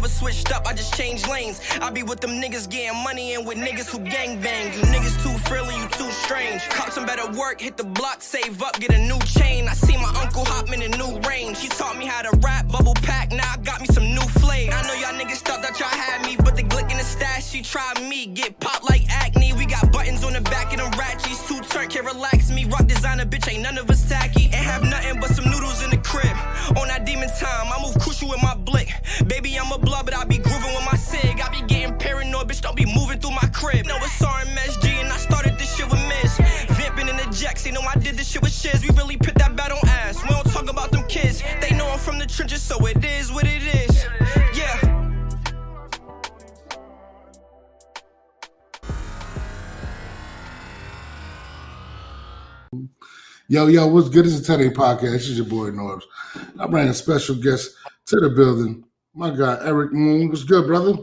never switched up, I just changed lanes. I be with them niggas getting money and with niggas who gang bang. You niggas too frilly, you too strange. Cop some better work, hit the block, save up, get a new chain. I see my uncle hop in a new range. He taught me how to rap, bubble pack, now I got me some new flavor. I know y'all niggas thought that y'all had me, but the glick in the stash, she tried me. Get popped like acne, we got buttons on the back of them ratchets. Two turn, can't relax me, rock designer, bitch, ain't none of us tacky. Ain't have nothing but some noodles in the crib. On that demon time, I move crucial with my blick. Baby, I'm a blood, but I be grooving with my sig. I be getting paranoid, bitch, don't be moving through my crib. No, it's RMSG, and I started this shit with Miz. Vamping in the jacks, they know I did this shit with shiz. We really put that bat on ass. We don't talk about them kids. They know I'm from the trenches, so it is what it is. Yeah. Yo, what's good? It's a Today podcast. This is your boy Norbes. I bring a special guest to the building. My guy, Eric Moon. What's good, brother?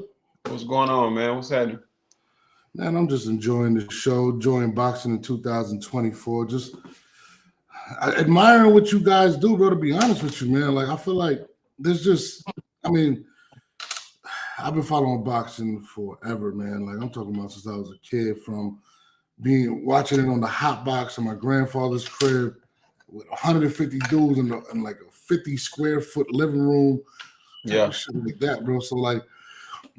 What's going on, man? What's happening? Man, I'm just enjoying the show, enjoying boxing in 2024. Just admiring what you guys do, bro, to be honest with you, man. Like, I feel like there's just, I mean, I've been following boxing forever, man. Like, I'm talking about since I was a kid, from watching it on the hot box in my grandfather's crib with 150 dudes in like a 50 square foot living room. Yeah, shit like that, bro. So like,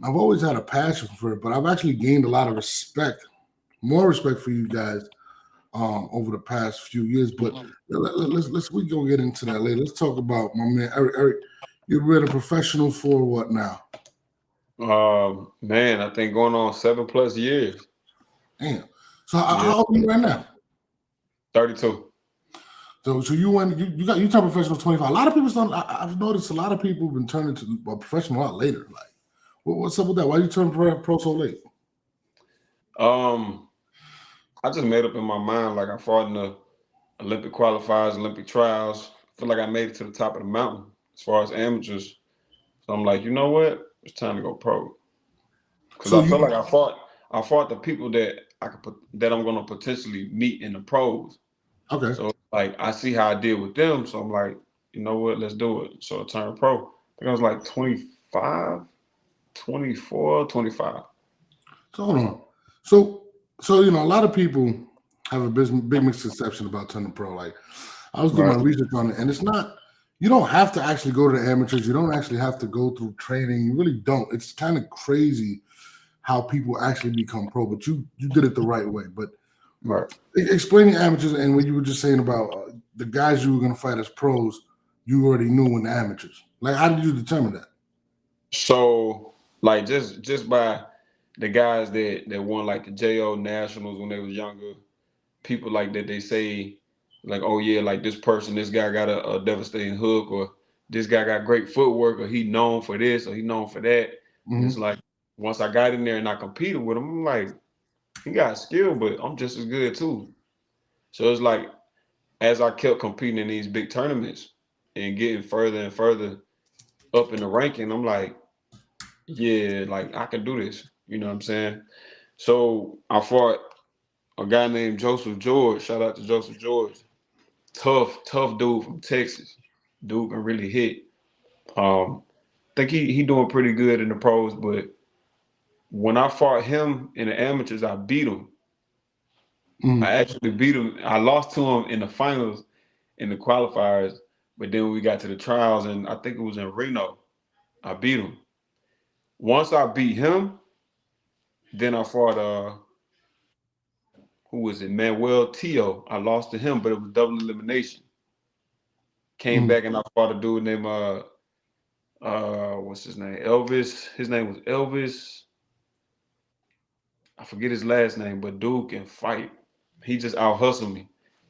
I've always had a passion for it, but I've actually gained a lot of respect, more respect for you guys over the past few years. But we go get into that later. Let's talk about my man Eric. Eric, you've been a professional for what now? Man, I think going on 7+ years. Damn. So how old are you right now? 32. So you turned professional 25. A lot of people don't. I've noticed a lot of people have been turning to a professional a lot later. Like, what's up with that? Why you turn pro so late? I just made up in my mind, like, I fought in the Olympic qualifiers, Olympic trials. I feel like I made it to the top of the mountain as far as amateurs. So I'm like, you know what? It's time to go pro. Because I feel like I fought the people that I'm gonna potentially meet in the pros. Okay. So like, I see how I did with them. So I'm like, you know what? Let's do it. So I turned pro. I think I was like 25, 24, 25. So hold on. So a lot of people have a big misconception about turning pro. Like, I was doing my research on it, and it's not. You don't have to actually go to the amateurs. You don't actually have to go through training. You really don't. It's kind of crazy how people actually become pro, but you did it the right way. But explaining amateurs, and what you were just saying about the guys you were going to fight as pros, you already knew in the amateurs. Like, how did you determine that? So, like, just by the guys that won, like, the JO Nationals when they was younger, people like that, they say, like, oh yeah, like, this guy got a devastating hook, or this guy got great footwork, or he known for this, or he known for that. Mm-hmm. It's like, once I got in there and I competed with him, I'm like, he got skill, but I'm just as good too. So it's like, as I kept competing in these big tournaments and getting further and further up in the ranking, I'm like, yeah, like, I can do this. You know what I'm saying? So I fought a guy named Joseph George. Shout out to Joseph George. Tough dude from Texas. Dude can really hit. Think he doing pretty good in the pros, but when I fought him in the amateurs, I beat him. I actually beat him. I lost to him in the finals, in the qualifiers, but then we got to the trials, and I think it was in Reno. I beat him. Once I beat him, then I fought who was it? Manuel Tio. I lost to him, but it was double elimination. Came back and I fought a dude named what's his name? Elvis. His name was Elvis. I forget his last name, but dude can fight. He just out-hustled me.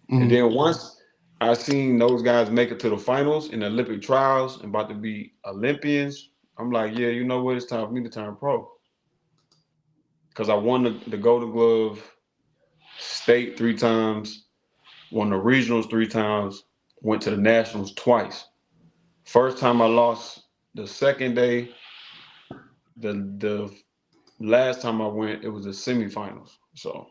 And then once I seen those guys make it to the finals in the Olympic trials and about to be Olympians, I'm like, yeah, you know what? It's time for me to turn pro. Because I won the Golden Glove state 3 times, won the regionals 3 times, went to the nationals twice. First time I lost the second day. The last time I went, it was the semifinals. So,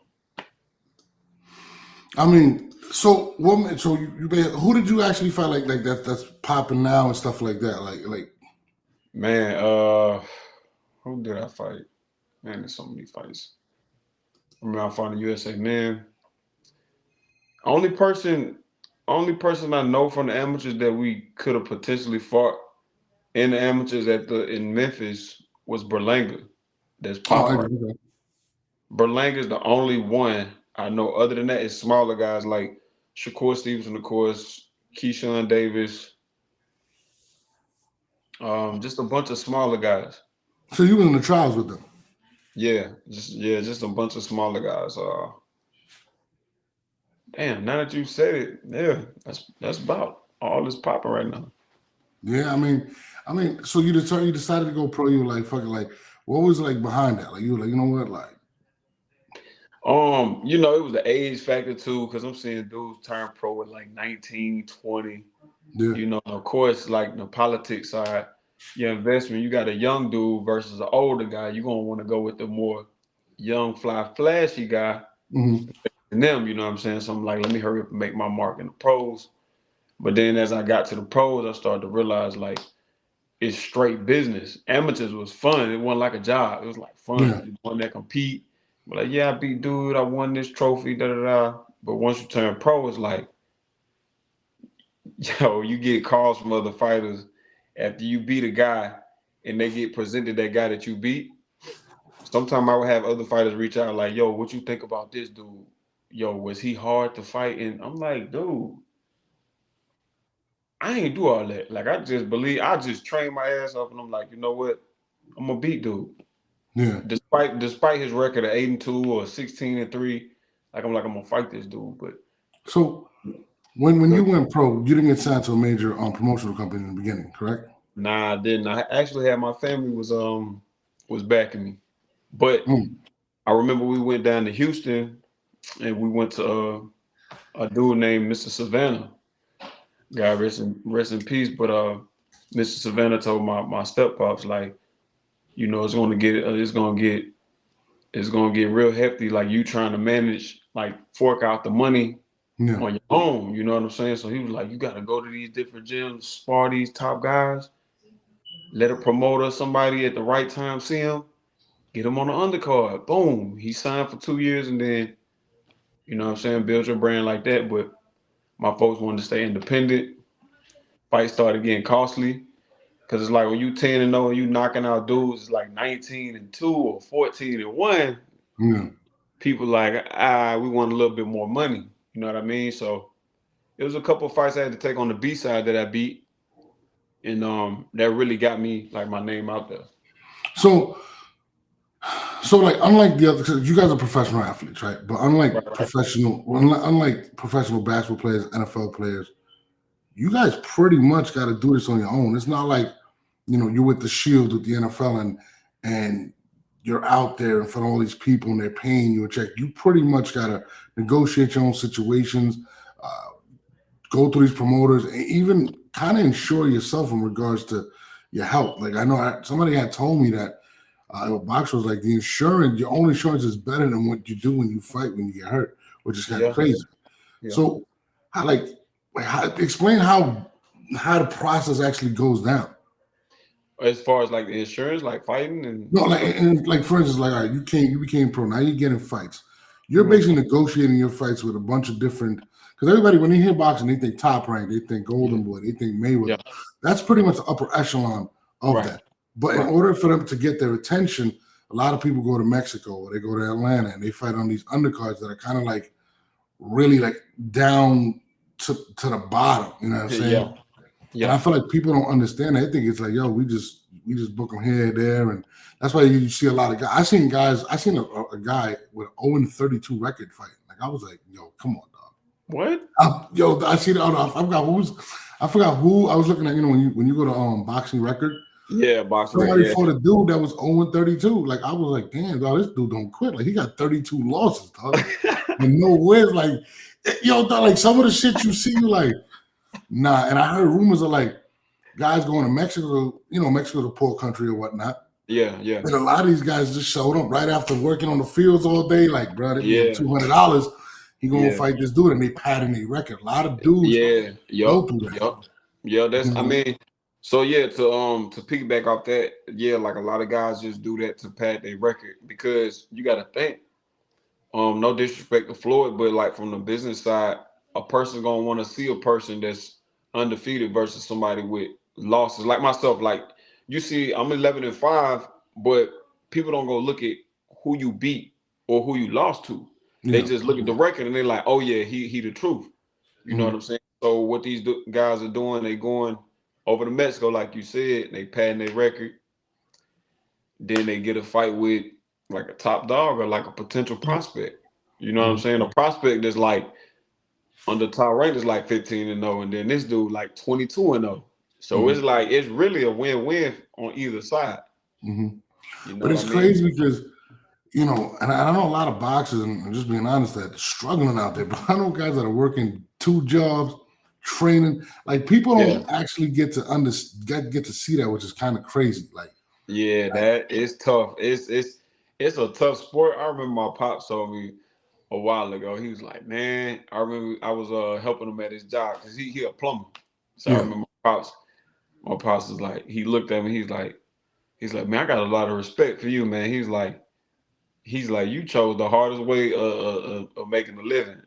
I mean, so who did you actually fight like that? That's popping now and stuff like that. Like Man, who did I fight? Man, there's so many fights. I remember I fought in the USA, man. Only person I know from the amateurs that we could have potentially fought in the amateurs in Memphis was Berlanga. That's popping right. Okay. Berlanga's the only one I know. Other than that, it's smaller guys like Shakur Stevenson, of course, KEYSHAWN Davis. Just a bunch of smaller guys. So you was in the trials with them? Yeah, just a bunch of smaller guys. Damn, now that you said it, yeah, that's about all that's popping right now. Yeah, I mean, so you decided to go pro. You were like, fucking, like, what was like behind that? Like, you were like, you know what, like. It was the age factor too, because I'm seeing dudes turn pro at like 19, 20. Yeah. Of course, like the politics side, your investment, you got a young dude versus an older guy. You're gonna want to go with the more young, flashy guy. Mm-hmm. And them, you know what I'm saying? So I'm like, let me hurry up and make my mark in the pros. But then as I got to the pros, I started to realize like it's straight business. Amateurs was fun. It wasn't like a job. It was like fun. Yeah. You want to compete. But like, yeah, I beat dude. I won this trophy. Da da da. But once you turn pro, it's like, yo, you get calls from other fighters after you beat a guy, and they get presented that guy that you beat. Sometimes I would have other fighters reach out like, yo, what you think about this dude? Yo, was he hard to fight? And I'm like, dude, I ain't do all that. Like, I just train my ass off, and I'm like, you know what? I'm gonna beat dude. Yeah. Despite his record of 8-2 or 16-3, I'm gonna fight this dude. But so when you went pro, you didn't get signed to a major promotional company in the beginning, correct? Nah, I didn't. I actually had my family was backing me. But I remember we went down to Houston and we went to a dude named Mr. Savannah. God rest in peace. But Mr. Savannah told my step pops, like, it's gonna get real hefty, like you trying to manage, like fork out the money on your own. You know what I'm saying? So he was like, you gotta go to these different gyms, spar these top guys, let a promoter, somebody at the right time see him, get him on the undercard. Boom. He signed for 2 years and then, you know what I'm saying, build your brand like that. But my folks wanted to stay independent. Fights started getting costly. Cause it's like when you 10-0 and you knocking out dudes, it's like 19-2 or 14-1. Yeah. People like, we want a little bit more money. You know what I mean? So it was a couple of fights I had to take on the B side that I beat. And that really got me like my name out there. So like, unlike the other, because you guys are professional athletes, right? But unlike professional basketball players, NFL players, you guys pretty much got to do this on your own. It's not like, you're with the Shield with the NFL and you're out there in front of all these people and they're paying you a check. You pretty much got to negotiate your own situations, go through these promoters, and even kind of insure yourself in regards to your health. Like, I know somebody had told me that boxer was like, your own insurance is better than what you do when you fight when you get hurt, which is kind of crazy. Yeah. So, explain how the process actually goes down. As far as like the insurance, like fighting and like for instance, like, all right, you became pro, now you're getting fights. You're basically negotiating your fights with a bunch of different, because everybody, when they hear boxing, they think Top Rank, they think Golden Boy, they think Mayweather. Yeah. That's pretty much the upper echelon of that. But in order for them to get their attention, a lot of people go to Mexico or they go to Atlanta and they fight on these undercards that are kind of like really like down to the bottom. You know what I'm saying? Yeah. And I feel like people don't understand that. They think it's like, yo, we just book them here, there, and that's why you see a lot of guys. I seen a guy with an 0-32 record fight. Like, I was like, yo, come on, dog. What? I see that. I forgot who I was looking at. When you go to boxing record. Yeah, boxing. Somebody fought a dude that was 0-32. Like, I was like, damn, dog, this dude don't quit. Like, he got 32 losses, dog. And no wins. Like, yo, dog, like some of the shit you see, you like, nah. And I heard rumors of like guys going to Mexico. Mexico's a poor country or whatnot. Yeah. And a lot of these guys just showed up right after working on the fields all day. Like, bro, they get $200. He gonna fight this dude, and they padding their record. A lot of dudes. Go through that. Yeah, that's. I mean, So yeah, to piggyback off that, yeah, like a lot of guys just do that to pad their record because you got to think. No disrespect to Floyd, but like from the business side, a person gonna want to see a person that's undefeated versus somebody with losses. Like myself, like you see, I'm 11-5, but people don't go look at who you beat or who you lost to. They Yeah. just look at the record and they're like, oh yeah, he the truth. You know what I'm saying? So what these guys are doing, they going over to Mexico, like you said, they padding their record. Then they get a fight with like a top dog or like a potential prospect. You know what I'm saying? A prospect that's like on the top rank is like 15-0, and then this dude like 22-0. So it's like it's really a win-win on either side. You know But what it's I mean? crazy because, you know, and I know a lot of boxers, and just being honest, that are struggling out there. But I know guys that are working 2 jobs, training. Like people don't actually get to get to see that, which is kind of crazy. Like, Yeah, that is tough. It's a tough sport. I remember my pops told me a while ago. He was like, "Man, I remember I was helping him at his job because he a plumber." So I yeah, remember my pops was like, he looked at me. He's like, "Man, I got a lot of respect for you, man." He's like, "You chose the hardest way of making a living."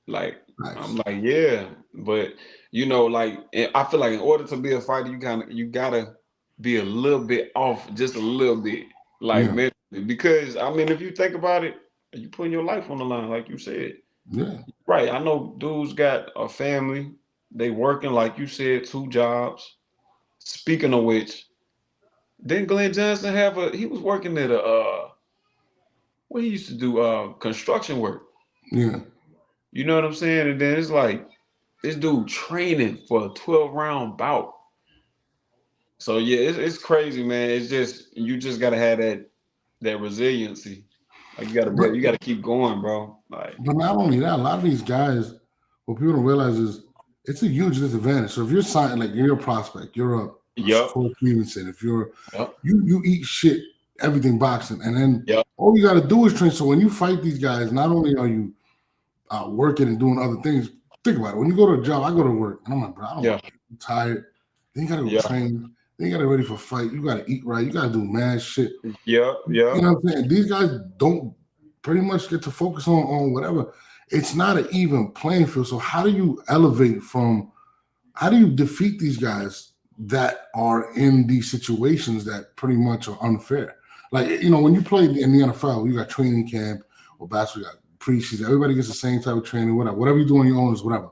Like, nice. I'm like, yeah, but you know, like, I feel like in order to be a fighter, you gotta be a little bit off, just a little bit, like Yeah, mentally, because I mean, if you think about it, you putting your life on the line, like you said, yeah. right? I know dudes got a family, they working, like you said, 2 jobs. Speaking of which, didn't Glenn Johnson have he was working at a what he used to do construction work. Yeah. You know what I'm saying? And then it's like this dude training for a 12-round bout. So yeah, it's crazy, man. It's just you just gotta have that resiliency. Like But you gotta keep going, bro. Like not only that, a lot of these guys, what people don't realize is it's a huge disadvantage. So if you're signing, like you're a prospect, you're a yep, Shakur Stevenson, if you're yep, you eat shit, everything boxing, and then yep, all you got to do is train. So when you fight these guys, not only are you working and doing other things, think about it. When you go to a job, I go to work, and I'm like, bro, I don't yeah, want to be tired. Then you got to go yeah, train. Then you got to ready for a fight. You got to eat right. You got to do mad shit. yeah, yeah, You know what I'm saying? These guys don't pretty much get to focus on whatever. It's not an even playing field. So how do you elevate from? How do you defeat these guys that are in these situations that pretty much are unfair? Like, you know, when you play in the NFL, you got training camp or basketball, you got preseason. Everybody gets the same type of training, whatever. Whatever you do on your own is whatever,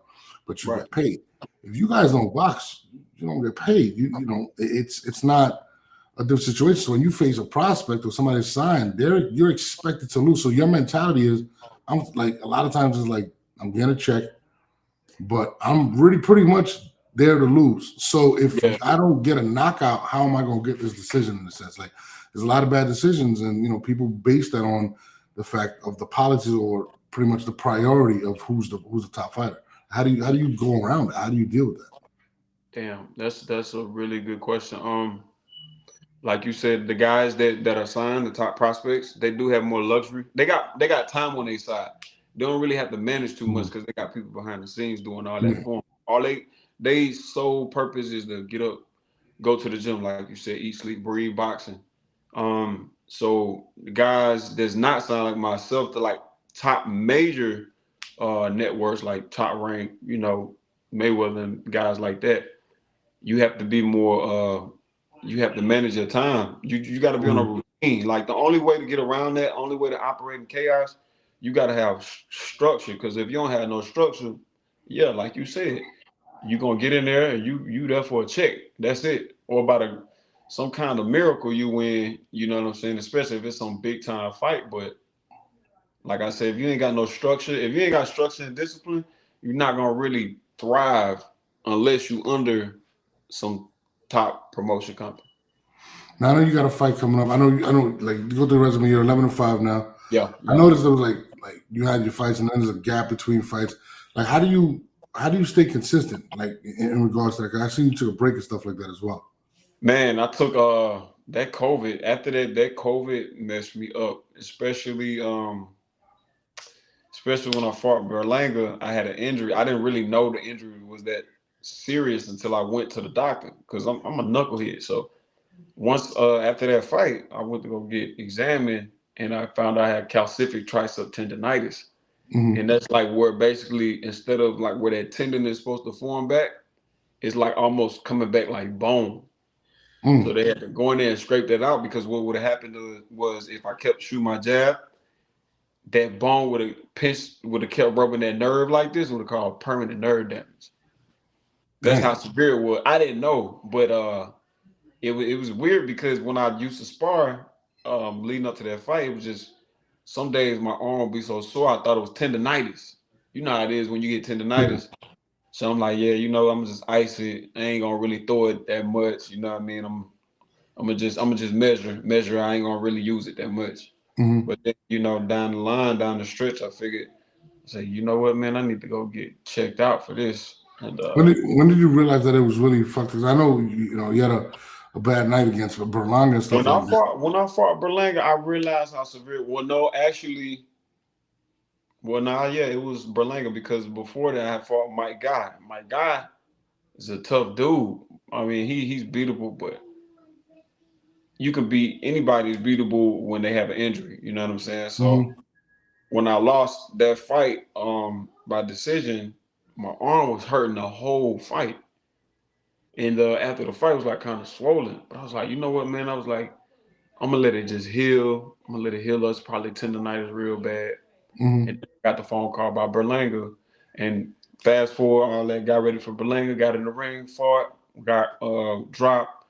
but you right. get paid. If you guys don't box, you don't get paid. You know, it's not a different situation. So when you face a prospect or somebody signed, you're expected to lose. So your mentality is, I'm like a lot of times it's like I'm getting a check, but I'm really pretty much there to lose. So if Yeah, I don't get a knockout, how am I going to get this decision in a sense? Like there's a lot of bad decisions, and you know people base that on the fact of the politics or pretty much the priority of who's the top fighter. How do you go around it? How do you deal with that? damn, that's a really good question. Like you said, the guys that are signed, the top prospects, they do have more luxury. They got time on their side. They don't really have to manage too much because they got people behind the scenes doing all that Yeah. for them. All they sole purpose is to get up, go to the gym, like you said, eat, sleep, breathe, boxing. So the guys that's not signed like myself to like top major networks like Top Rank, you know, Mayweather and guys like that, you have to be more you have to manage your time. You got to be on a routine. Like the only way to get around that, only way to operate in chaos, you got to have structure. Because if you don't have no structure, yeah, like you said, you're gonna get in there and you there for a check. That's it. Or about some kind of miracle you win. You know what I'm saying? Especially if it's some big time fight. But like I said, if you ain't got no structure, if you ain't got structure and discipline, you're not gonna really thrive unless you under some top promotion company. Now I know you got a fight coming up. I know. Like you go through the resume, you're 11-5 now. Yeah, I yeah. noticed there was like you had your fights, and then there's a gap between fights. Like how do you stay consistent? Like in regards to that, 'cause I see you took a break and stuff like that as well. Man, I took that COVID. After that COVID messed me up, especially when I fought Berlanga. I had an injury. I didn't really know the injury was that serious until I went to the doctor because I'm a knucklehead. So once after that fight, I went to go get examined, and I found I had calcific tricep tendonitis. And that's like where basically instead of like where that tendon is supposed to form back, it's like almost coming back like bone. So they had to go in there and scrape that out because what would have happened was if I kept shooting my jab, that bone would have kept rubbing that nerve like this, would have caused permanent nerve damage. That's how severe it was. I didn't know, but it was weird because when I used to spar, leading up to that fight, it was just some days my arm would be so sore I thought it was tendonitis. You know how it is when you get tendonitis. So I'm like, yeah, I'm gonna just ice it. I ain't gonna really throw it that much. You know what I mean? I'm gonna just measure. I ain't gonna really use it that much. But then, down the line, down the stretch, I figured, you know what, man, I need to go get checked out for this. And when did you realize that it was really fucked? Because I know you had a bad night against Berlanga and stuff like that. When I fought Berlanga, I realized how severe. Well, no, actually, it was Berlanga because before that I fought Mike Guy. Mike Guy is a tough dude. I mean, he's beatable, but you can beat anybody's beatable when they have an injury. You know what I'm saying? So when I lost that fight by decision, my arm was hurting the whole fight. And after the fight, it was like kind of swollen. But I was like, you know what, man? I was like, I'm gonna let it just heal. I'm gonna let it heal us. Probably tendonitis real bad. And got the phone call by Berlanga. And fast forward, all that, got ready for Berlanga, got in the ring, fought, got dropped.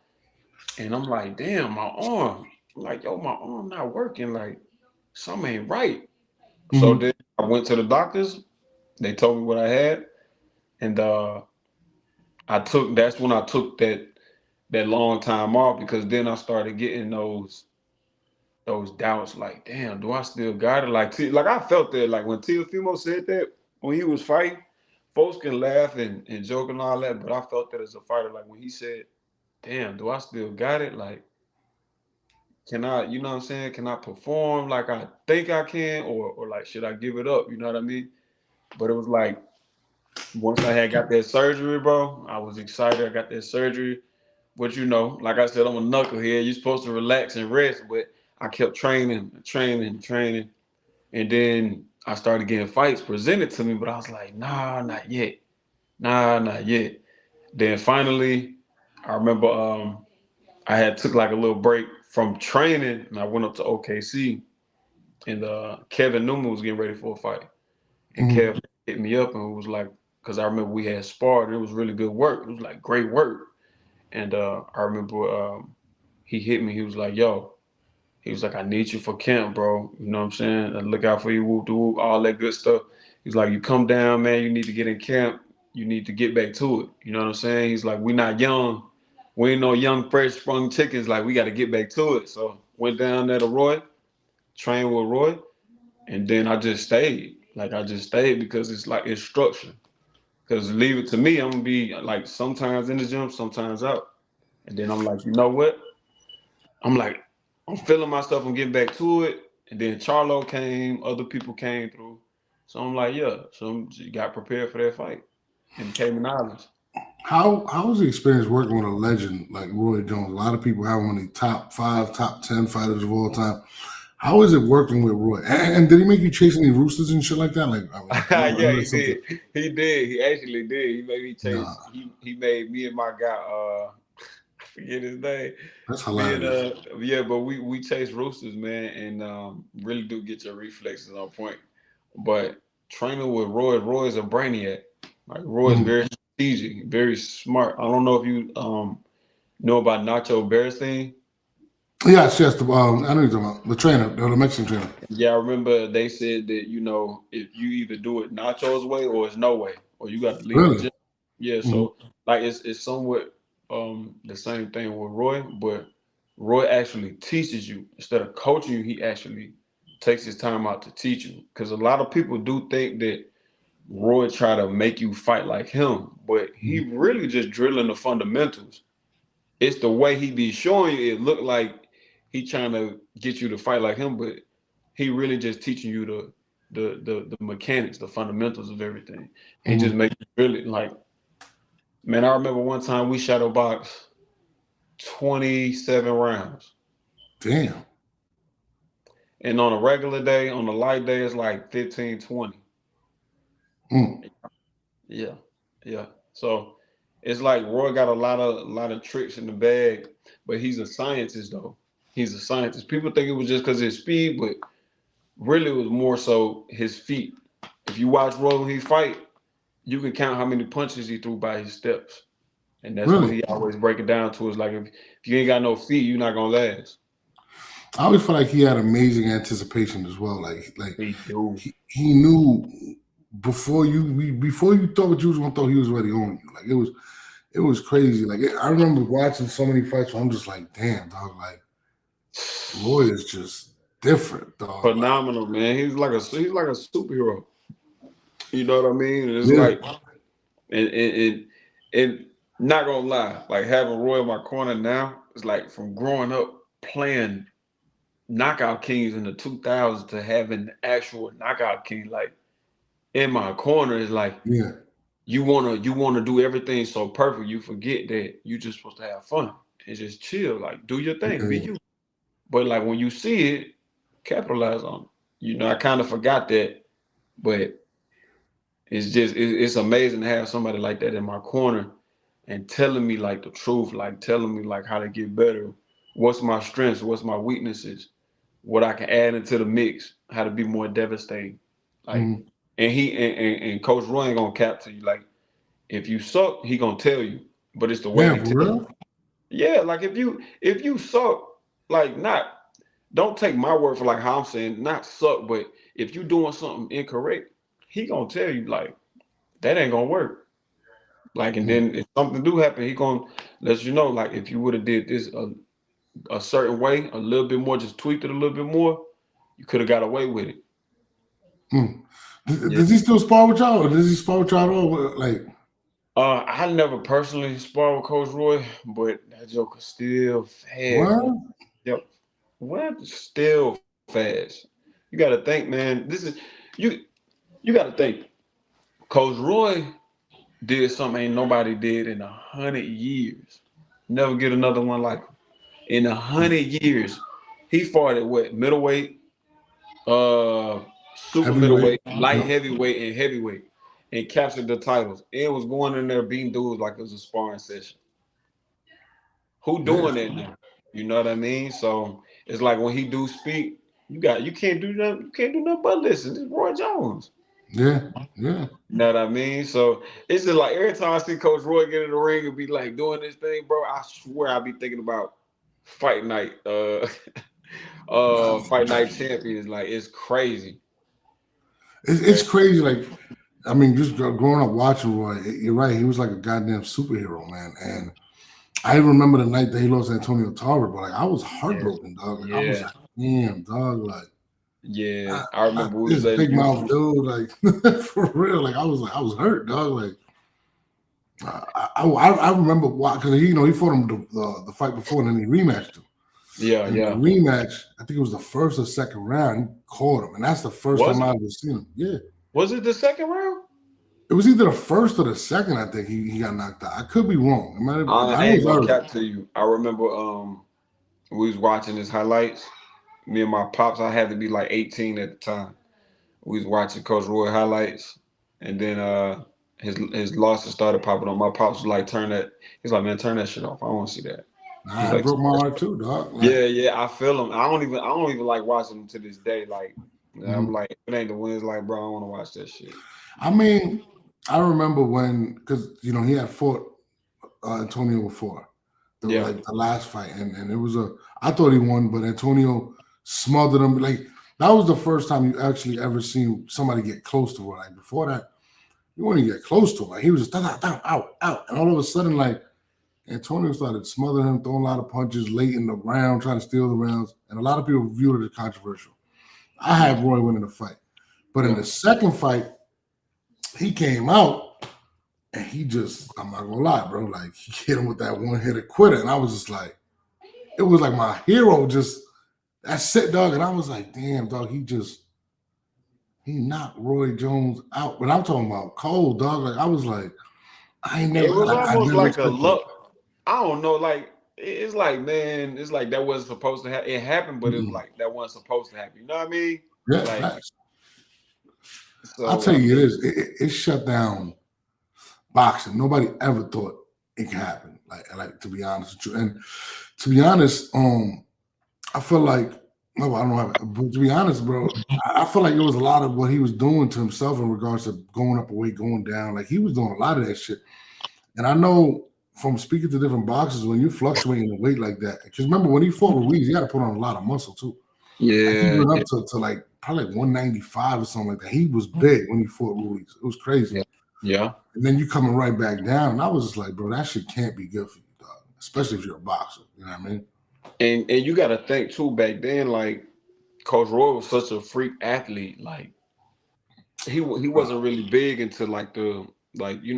And I'm like, damn, my arm. I'm like, yo, my arm not working. Like, something ain't right. So then I went to the doctors. They told me what I had. And that's when I took that long time off because then I started getting those doubts like, damn, do I still got it? Like I felt that like when Teofimo said that when he was fighting, folks can laugh and joke and all that, but I felt that as a fighter, like when he said, damn, do I still got it? Like, can I, you know what I'm saying? Can I perform like I think I can or like should I give it up? You know what I mean? But it was like once I had got that surgery, bro, I was excited. I got that surgery. But like I said, I'm a knucklehead. You're supposed to relax and rest, but I kept training. And then I started getting fights presented to me, but I was like, nah, not yet. Nah, not yet. Then finally, I remember I had took like a little break from training and I went up to OKC and Kevin Newman was getting ready for a fight. And Kev hit me up and was like, because I remember we had sparred. It was really good work. It was like great work. And I remember he hit me. He was like, yo, he was like, I need you for camp, bro. You know what I'm saying? Look out for you, whoop de whoop, all that good stuff. He's like, you come down, man. You need to get in camp. You need to get back to it. You know what I'm saying? He's like, we're not young. We ain't no young, fresh sprung chickens. Like, we got to get back to it. So went down there to Roy, trained with Roy, and then I just stayed. Like, I just stayed because it's like, it's structure. Because leave it to me, I'm going to be like sometimes in the gym, sometimes out. And then I'm like, you know what? I'm feeling myself. I'm getting back to it. And then Charlo came. Other people came through. So I'm like, yeah. So I got prepared for that fight in Cayman Islands. How was the experience working with a legend like Roy Jones? A lot of people have him in the top 5, top 10 fighters of all time. How is it working with Roy? And did he make you chase any roosters and shit like that? Like, yeah, he did. He did. He actually did. He made me chase. He made me and my guy. I forget his name. That's hilarious. But we chase roosters, man, and really do get your reflexes on point. But training with Roy is a brainiac. Like Roy is very strategic, very smart. I don't know if you know about Nacho Beristain. Yes. I know you're talking about the trainer, the Mexican trainer. Yeah, I remember they said that if you either do it Nacho's way or it's no way, or you got to leave the gym. Yeah, so like it's somewhat the same thing with Roy, but Roy actually teaches you instead of coaching you. He actually takes his time out to teach you because a lot of people do think that Roy try to make you fight like him, but he really just drilling the fundamentals. It's the way he be showing you. It look like he trying to get you to fight like him, but he really just teaching you the mechanics, the fundamentals of everything. He just makes you really like Man, I remember one time we shadow boxed 27 rounds. Damn. And on a regular day, on a light day, it's like 15, 20. Mm. Yeah. Yeah. So it's like Roy got a lot of tricks in the bag, but he's a scientist though. He's a scientist. People think it was just because of his speed, but really it was more so his feet. If you watch Roy when he fight, you can count how many punches he threw by his steps. And that's what Really? he always break it down to is like if you ain't got no feet, you're not gonna last. I always felt like he had amazing anticipation as well. Like He do. he knew before you thought what you was gonna throw, he was already on you. Like it was crazy. Like I remember watching so many fights where I'm just like, damn, dog. Like Roy is just different, dog. Phenomenal, man. He's like a superhero. You know what I mean? It's Yeah. like and not gonna lie, like having Roy in my corner now, it's like from growing up playing knockout kings in the 2000s to having the actual knockout king like in my corner is like Yeah. you wanna do everything so perfect. You forget that you just supposed to have fun and just chill, like do your thing, be you. But like when you see it, capitalize on it. You know, I kind of forgot that, but it's amazing to have somebody like that in my corner and telling me like the truth, like telling me like how to get better, what's my strengths, what's my weaknesses, what I can add into the mix, how to be more devastating. Like, and Coach Roy ain't gonna cap to you. Like, if you suck, he gonna tell you, but it's the way Yeah, he for tells real? you. Yeah, like if you suck, like don't take my word for like how I'm saying, not suck, but if you doing something incorrect, he gonna tell you like that ain't gonna work. Like, and then if something do happen, he gonna let you know. Like, if you would have did this a certain way, a little bit more, just tweaked it a little bit more, you could have got away with it. Does he still spar with y'all, or does he spar with y'all at all? Like, I never personally sparred with Coach Roy, but that joker still fast, what? bro. Yep. What? Still fast. You got to think, man. This is you. You got to think. Coach Roy did something ain't nobody did in 100 years. Never get another one like him. In 100 years, he fought at what? Middleweight, super Heavyweight? middleweight, light Yep. heavyweight, and heavyweight, and captured the titles. And was going in there beating dudes like it was a sparring session. Who Yeah. doing that now? You know what I mean? So it's like when he do speak, you can't do nothing. You can't do nothing but listen. This is Roy Jones. Yeah. Yeah. You know what I mean? So it's just like every time I see Coach Roy get in the ring and be like doing this thing, bro, I swear I be thinking about fight night, fight night champions. Like it's crazy. It's crazy. Like, I mean, just growing up watching Roy, you're right. He was like a goddamn superhero, man. And I remember the night that he lost Antonio Tarver, but like I was heartbroken, dog. Like I was like, damn, dog. Like, Yeah, I remember we was this letting big you. mouth dude, like for real. Like I was hurt, dog. Like I remember why, because he fought him the fight before and then he rematched him. Yeah, And yeah. the rematch, I think it was the first or second round, he caught him, and that's the first Was time it? I've ever seen him. Yeah, Was it the second round? it was either the first or the second. I think he got knocked out. I could be wrong. It might have, I I know it ain't was gonna early. cap to you. I remember we was watching his highlights. Me and my pops, I had to be like 18 at the time. We was watching Coach Roy highlights, and then his losses started popping up. My pops was like, "Turn that." He's like, "Man, turn that shit off. I don't want to see that." He's Nah, it like, broke my heart too, dog. Like, "Yeah, I feel him. I don't even like watching him to this day. Like, I'm like, if it ain't the wins, like, bro, I don't want to watch that shit." I mean, I remember when, because he had fought Antonio before, Yeah, the last fight, and it was I thought he won, but Antonio smothered him. Like that was the first time you actually ever seen somebody get close to him. Like before that, you wouldn't get close to him. Like he was just out, and all of a sudden, like Antonio started smothering him, throwing a lot of punches late in the round, trying to steal the rounds, and a lot of people viewed it as controversial. I had Roy winning the fight, but in the second fight, he came out and he just, I'm not gonna lie, bro, like he hit him with that one-hitter quitter, and I was just like, it was like my hero just, that's it, dog, and I was like, damn, dog, he knocked Roy Jones out, but I'm talking about cold, dog. Like I was like, I ain't It never, was I almost never like a expected it. luck. I don't know, like it's like, man, it's like that wasn't supposed to happen. It happened, but it was like that wasn't supposed to happen. You know what I mean? Yeah, Like, facts. I'll so tell I you, mean, it shut down boxing. Nobody ever thought it could happen. Like to be honest with you, and to be honest, I feel like no, I don't have it. But to be honest, bro, I feel like it was a lot of what he was doing to himself in regards to going up a weight, going down. Like he was doing a lot of that shit. And I know from speaking to different boxers, when you fluctuating in weight like that, because remember when he fought Ruiz, he had to put on a lot of muscle too. Like he yeah, went up to like probably like 195 or something like that. He was big when he fought Ruiz. It was crazy. yeah. And then you coming right back down. And I was just like, bro, that shit can't be good for you, dog. Especially if you're a boxer. You know what I mean? And you got to think too. Back then, like Coach Roy was such a freak athlete. Like he wasn't really big into like the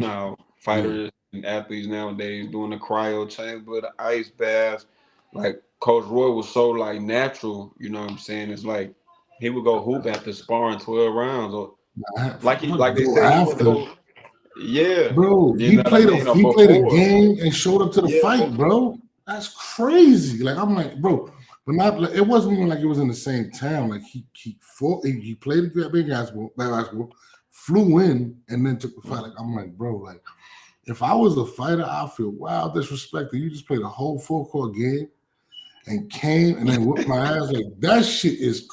how fighters and athletes nowadays doing the cryo chamber, the ice baths. Like Coach Roy was so like natural. You know what I'm saying? It's like he would go hoop after sparring 12 rounds, or like they Bro, say he would after, go. Yeah, bro, you know what I mean. Or he played a before, game and showed up to the yeah, fight, bro. That's crazy. Like I'm like, bro, but not like, it wasn't even like it was in the same town. Like he fought, he played a big basketball, flew in and then took the fight. Like I'm like, bro, like if I was a fighter, I feel wow disrespected. You just played a whole full court game and came and then whooped my ass. Like that shit is.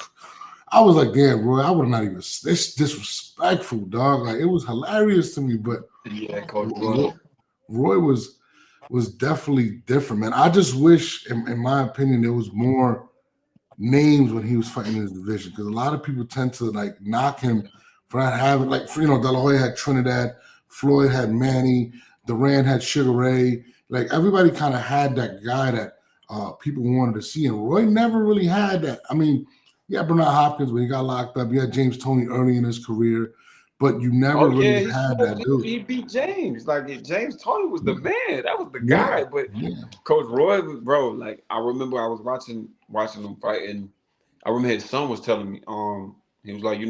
I was like, damn, Roy, I would have not even. It's disrespectful, dog. Like it was hilarious to me, but yeah, Coach Roy. Roy was definitely different, man. I just wish, in my opinion, there was more names when he was fighting in his division, because a lot of people tend to like knock him for not having, like, De La Hoya had Trinidad, Floyd had Manny, Duran had Sugar Ray. Like everybody kind of had that guy that people wanted to see, and Roy never really had that. I mean, yeah, Bernard Hopkins when he got locked up, you had James Toney early in his career, but you never Oh yeah, really had that dude. he beat James. Like James Toney was the man. That was the Yeah, guy. But yeah. Coach Roy, bro, like I remember I was watching them fight, and I remember his son was telling me, he was like,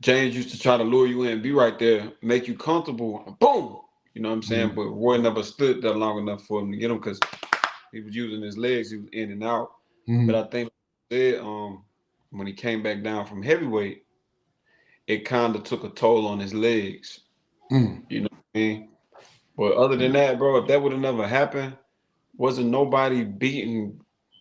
James used to try to lure you in, be right there, make you comfortable, and boom. You know what I'm saying? Mhm. But Roy never stood there long enough for him to get him because he was using his legs, he was in and out. But I think when he came back down from heavyweight, it kind of took a toll on his legs. Mm. You know what I mean? But other than that, bro, if that would have never happened, wasn't nobody beating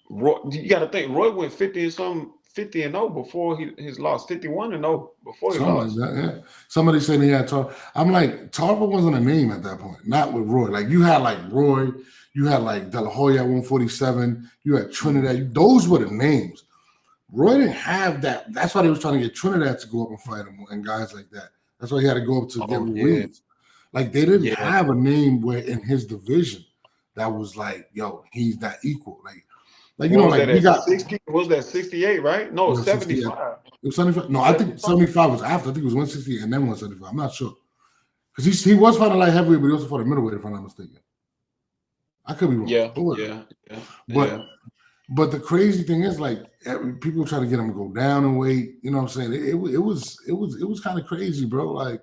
Roy. You got to think Roy went 50-0 before his loss, 51-0 before he Something like lost. that, yeah. Somebody said he had Tarver. I'm like, Tarver wasn't a name at that point, not with Roy. Like you had like Roy, you had like De La Hoya at 147, you had Trinidad. Those were the names. Roy didn't have that. That's why they was trying to get Trinidad to go up and fight him and guys like that. That's why he had to go up to get Yeah, Ruiz. Like they didn't yeah. have a name where in his division that was like, yo, he's that equal. Like What was like that we at got 60? Was that 68, right? No, 75. it was 75. No, I think 75 was after. I think it was 168 and then 175. I'm not sure. Because he was fighting light heavyweight, but he also fought a middleweight, if I'm not mistaken. I could be wrong. Yeah. But the crazy thing is, like, people try to get him to go down in weight. You know what I'm saying? It was kind of crazy, bro. Like,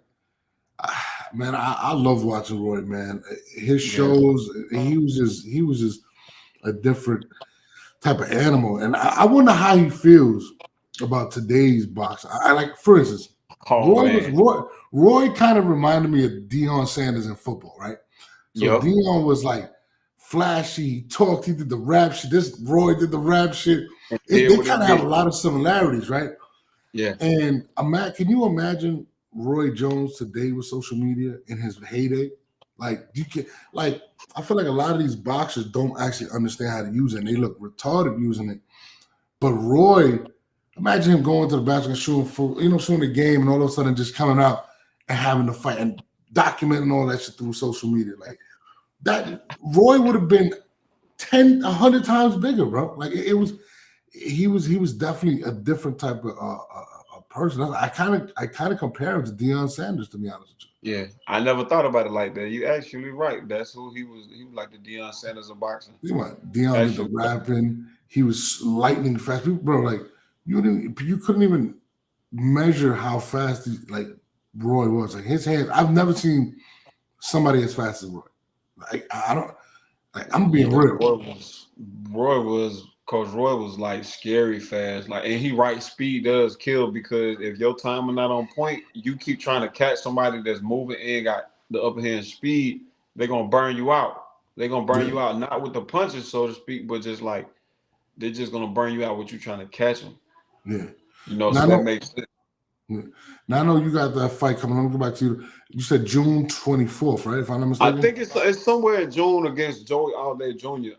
man, I love watching Roy, man. His shows, he was just a different type of animal. And I wonder how he feels about today's boxing. I like, for instance, Roy kind of reminded me of Deion Sanders in football, right? So Deion was like flashy, he talked, he did the rap shit. This Roy did the rap shit. They kind of have a lot of similarities, right? Yeah. And can you imagine Roy Jones today with social media in his heyday? Like, I feel like a lot of these boxers don't actually understand how to use it, and they look retarded using it. But Roy, imagine him going to the basketball shooting the game, and all of a sudden just coming out and having to fight and documenting all that shit through social media. Like that, Roy would have been 100 times bigger, bro. Like he was definitely a different type of person. I kind of compare him to Deion Sanders, to be honest with you. Yeah, I never thought about it like that. You actually right. That's who he was. He was like the Deion Sanders of boxing. Deion did the rapping. He was lightning fast. People, bro, like you couldn't even measure how fast Roy was. Like his hands, I've never seen somebody as fast as Roy. Like I don't. Like I'm being real. Coach Roy was like scary fast. Like, and right speed does kill because if your time is not on point, you keep trying to catch somebody that's moving and got the upper hand speed, they're gonna burn you out. They're gonna burn you out, not with the punches, so to speak, but just like they're just gonna burn you out with you trying to catch them. Yeah. You know, so that makes sense. Yeah. Now I know you got that fight coming. Let me go back to you. You said June 24th, right? If I'm not mistaken. I think it's somewhere in June against Joey Allday Jr.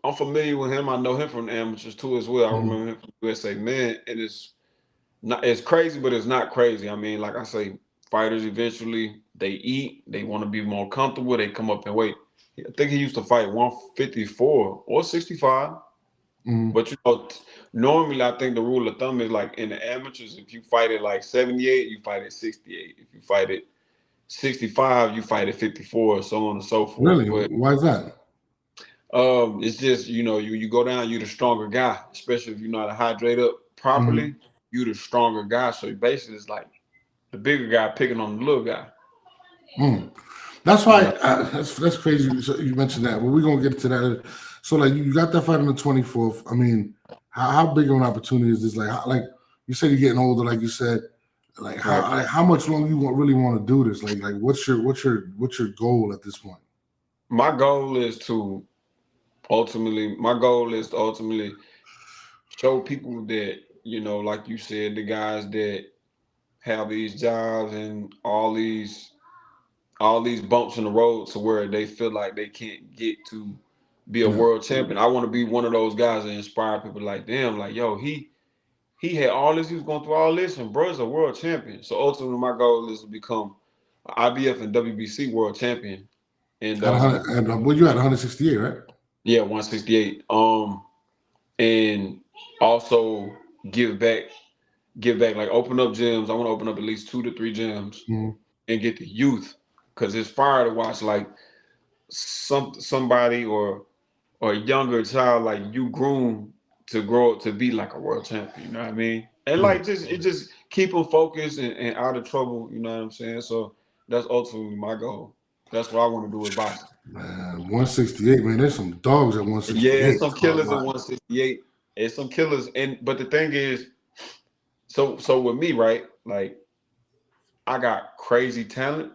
I'm familiar with him. I know him from the amateurs too as well. I remember him from USA Man, and it's crazy, but it's not crazy. I mean, like I say, fighters eventually they eat, they want to be more comfortable, they come up in weight. I think he used to fight 154 or 65. But you know, normally I think the rule of thumb is like in the amateurs, if you fight at like 78, you fight at 68. If you fight at 65, you fight at 54, so on and so forth. Really? But, why is that? It's just, you know, you go down, you're the stronger guy, especially if you know how to hydrate up properly, you're the stronger guy. So basically it's like the bigger guy picking on the little guy. That's why that's crazy. So you mentioned that. Well, we're gonna get to that. So like you got that fight on the 24th. I mean, how big of an opportunity is this? Like you said, you're getting older. Like you said, like how much longer you really want to do this? Like what's your goal at this point? My goal is to ultimately show people that, you know, like you said, the guys that have these jobs and all these bumps in the road to where they feel like they can't get to be a world champion. I want to be one of those guys that inspire people like them. Like, yo, he had all this, he was going through all this, and bro's a world champion. So ultimately, my goal is to become an IBF and WBC world champion. And well, you had 168, right? Yeah, 168. And also give back, like open up gyms. I want to open up at least 2 to 3 gyms and get the youth, because it's fire to watch like somebody or a younger child like you groom to grow up to be like a world champion. You know what I mean? And like just keep them focused and out of trouble. You know what I'm saying? So that's ultimately my goal. That's what I want to do with boxing. Man, 168, man. There's some dogs at 168. Yeah, some killers at 168. It's some killers, but the thing is, so with me, right? Like, I got crazy talent,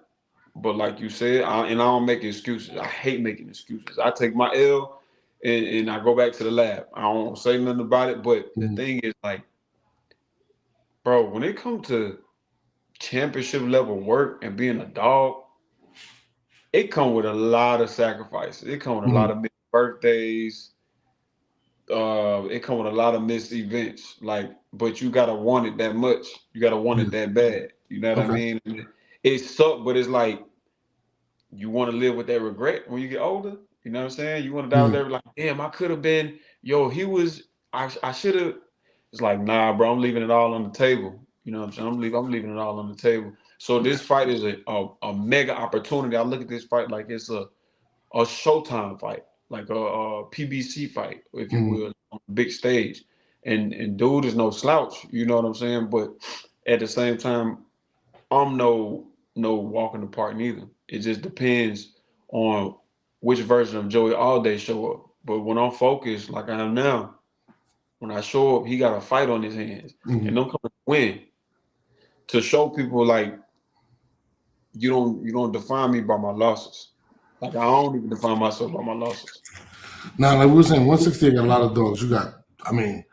but like you said, I don't make excuses. I hate making excuses. I take my L and I go back to the lab. I don't say nothing about it. But the thing is, like, bro, when it comes to championship level work and being a dog, it comes with a lot of sacrifices. It comes with a lot of missed birthdays. It comes with a lot of missed events. Like, but you gotta want it that much. You gotta want it that bad. You know what I mean? It sucks, but it's like you want to live with that regret when you get older. You know what I'm saying? You want to die there like, damn, I could have been. Yo, I should have. It's like, nah, bro, I'm leaving it all on the table. You know what I'm saying? I'm leaving it all on the table. So this fight is a mega opportunity. I look at this fight like it's a Showtime fight, like a PBC fight, if you will, on the big stage. And dude is no slouch. You know what I'm saying? But at the same time, I'm no walk in the park neither. It just depends on which version of Joey Allday show up. But when I'm focused like I am now, when I show up, he got a fight on his hands, and I'm coming to win. To show people like you don't define me by my losses. Like I don't even define myself by my losses. Now, like we were saying, 168 got a lot of dogs. You got, I mean,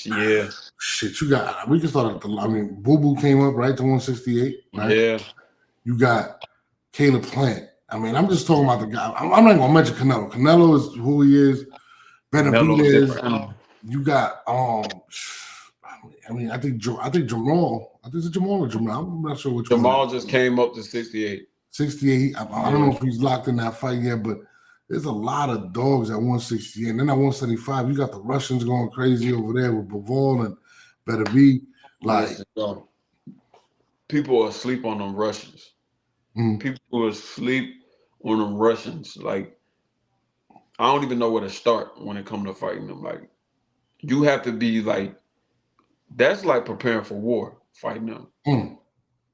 yeah, shit. You got. We can start at I mean, Boo Boo came up right to 168. Right? Yeah. You got Caleb Plant. I mean, I'm just talking about the guy. I'm not even gonna mention Canelo. Canelo is who he is. Benavidez. You got I mean, I think Jamal. I think it's Jamal or Jamal. I'm not sure which one. Jamal just came up to 68. 68. I don't know if he's locked in that fight yet, but there's a lot of dogs at 168. And then at 175, you got the Russians going crazy over there with Bivol and Beterbiev. Like, people are asleep on them Russians. People are asleep on them Russians. Like, I don't even know where to start when it comes to fighting them. Like, you have to be like, that's like preparing for war, fighting them.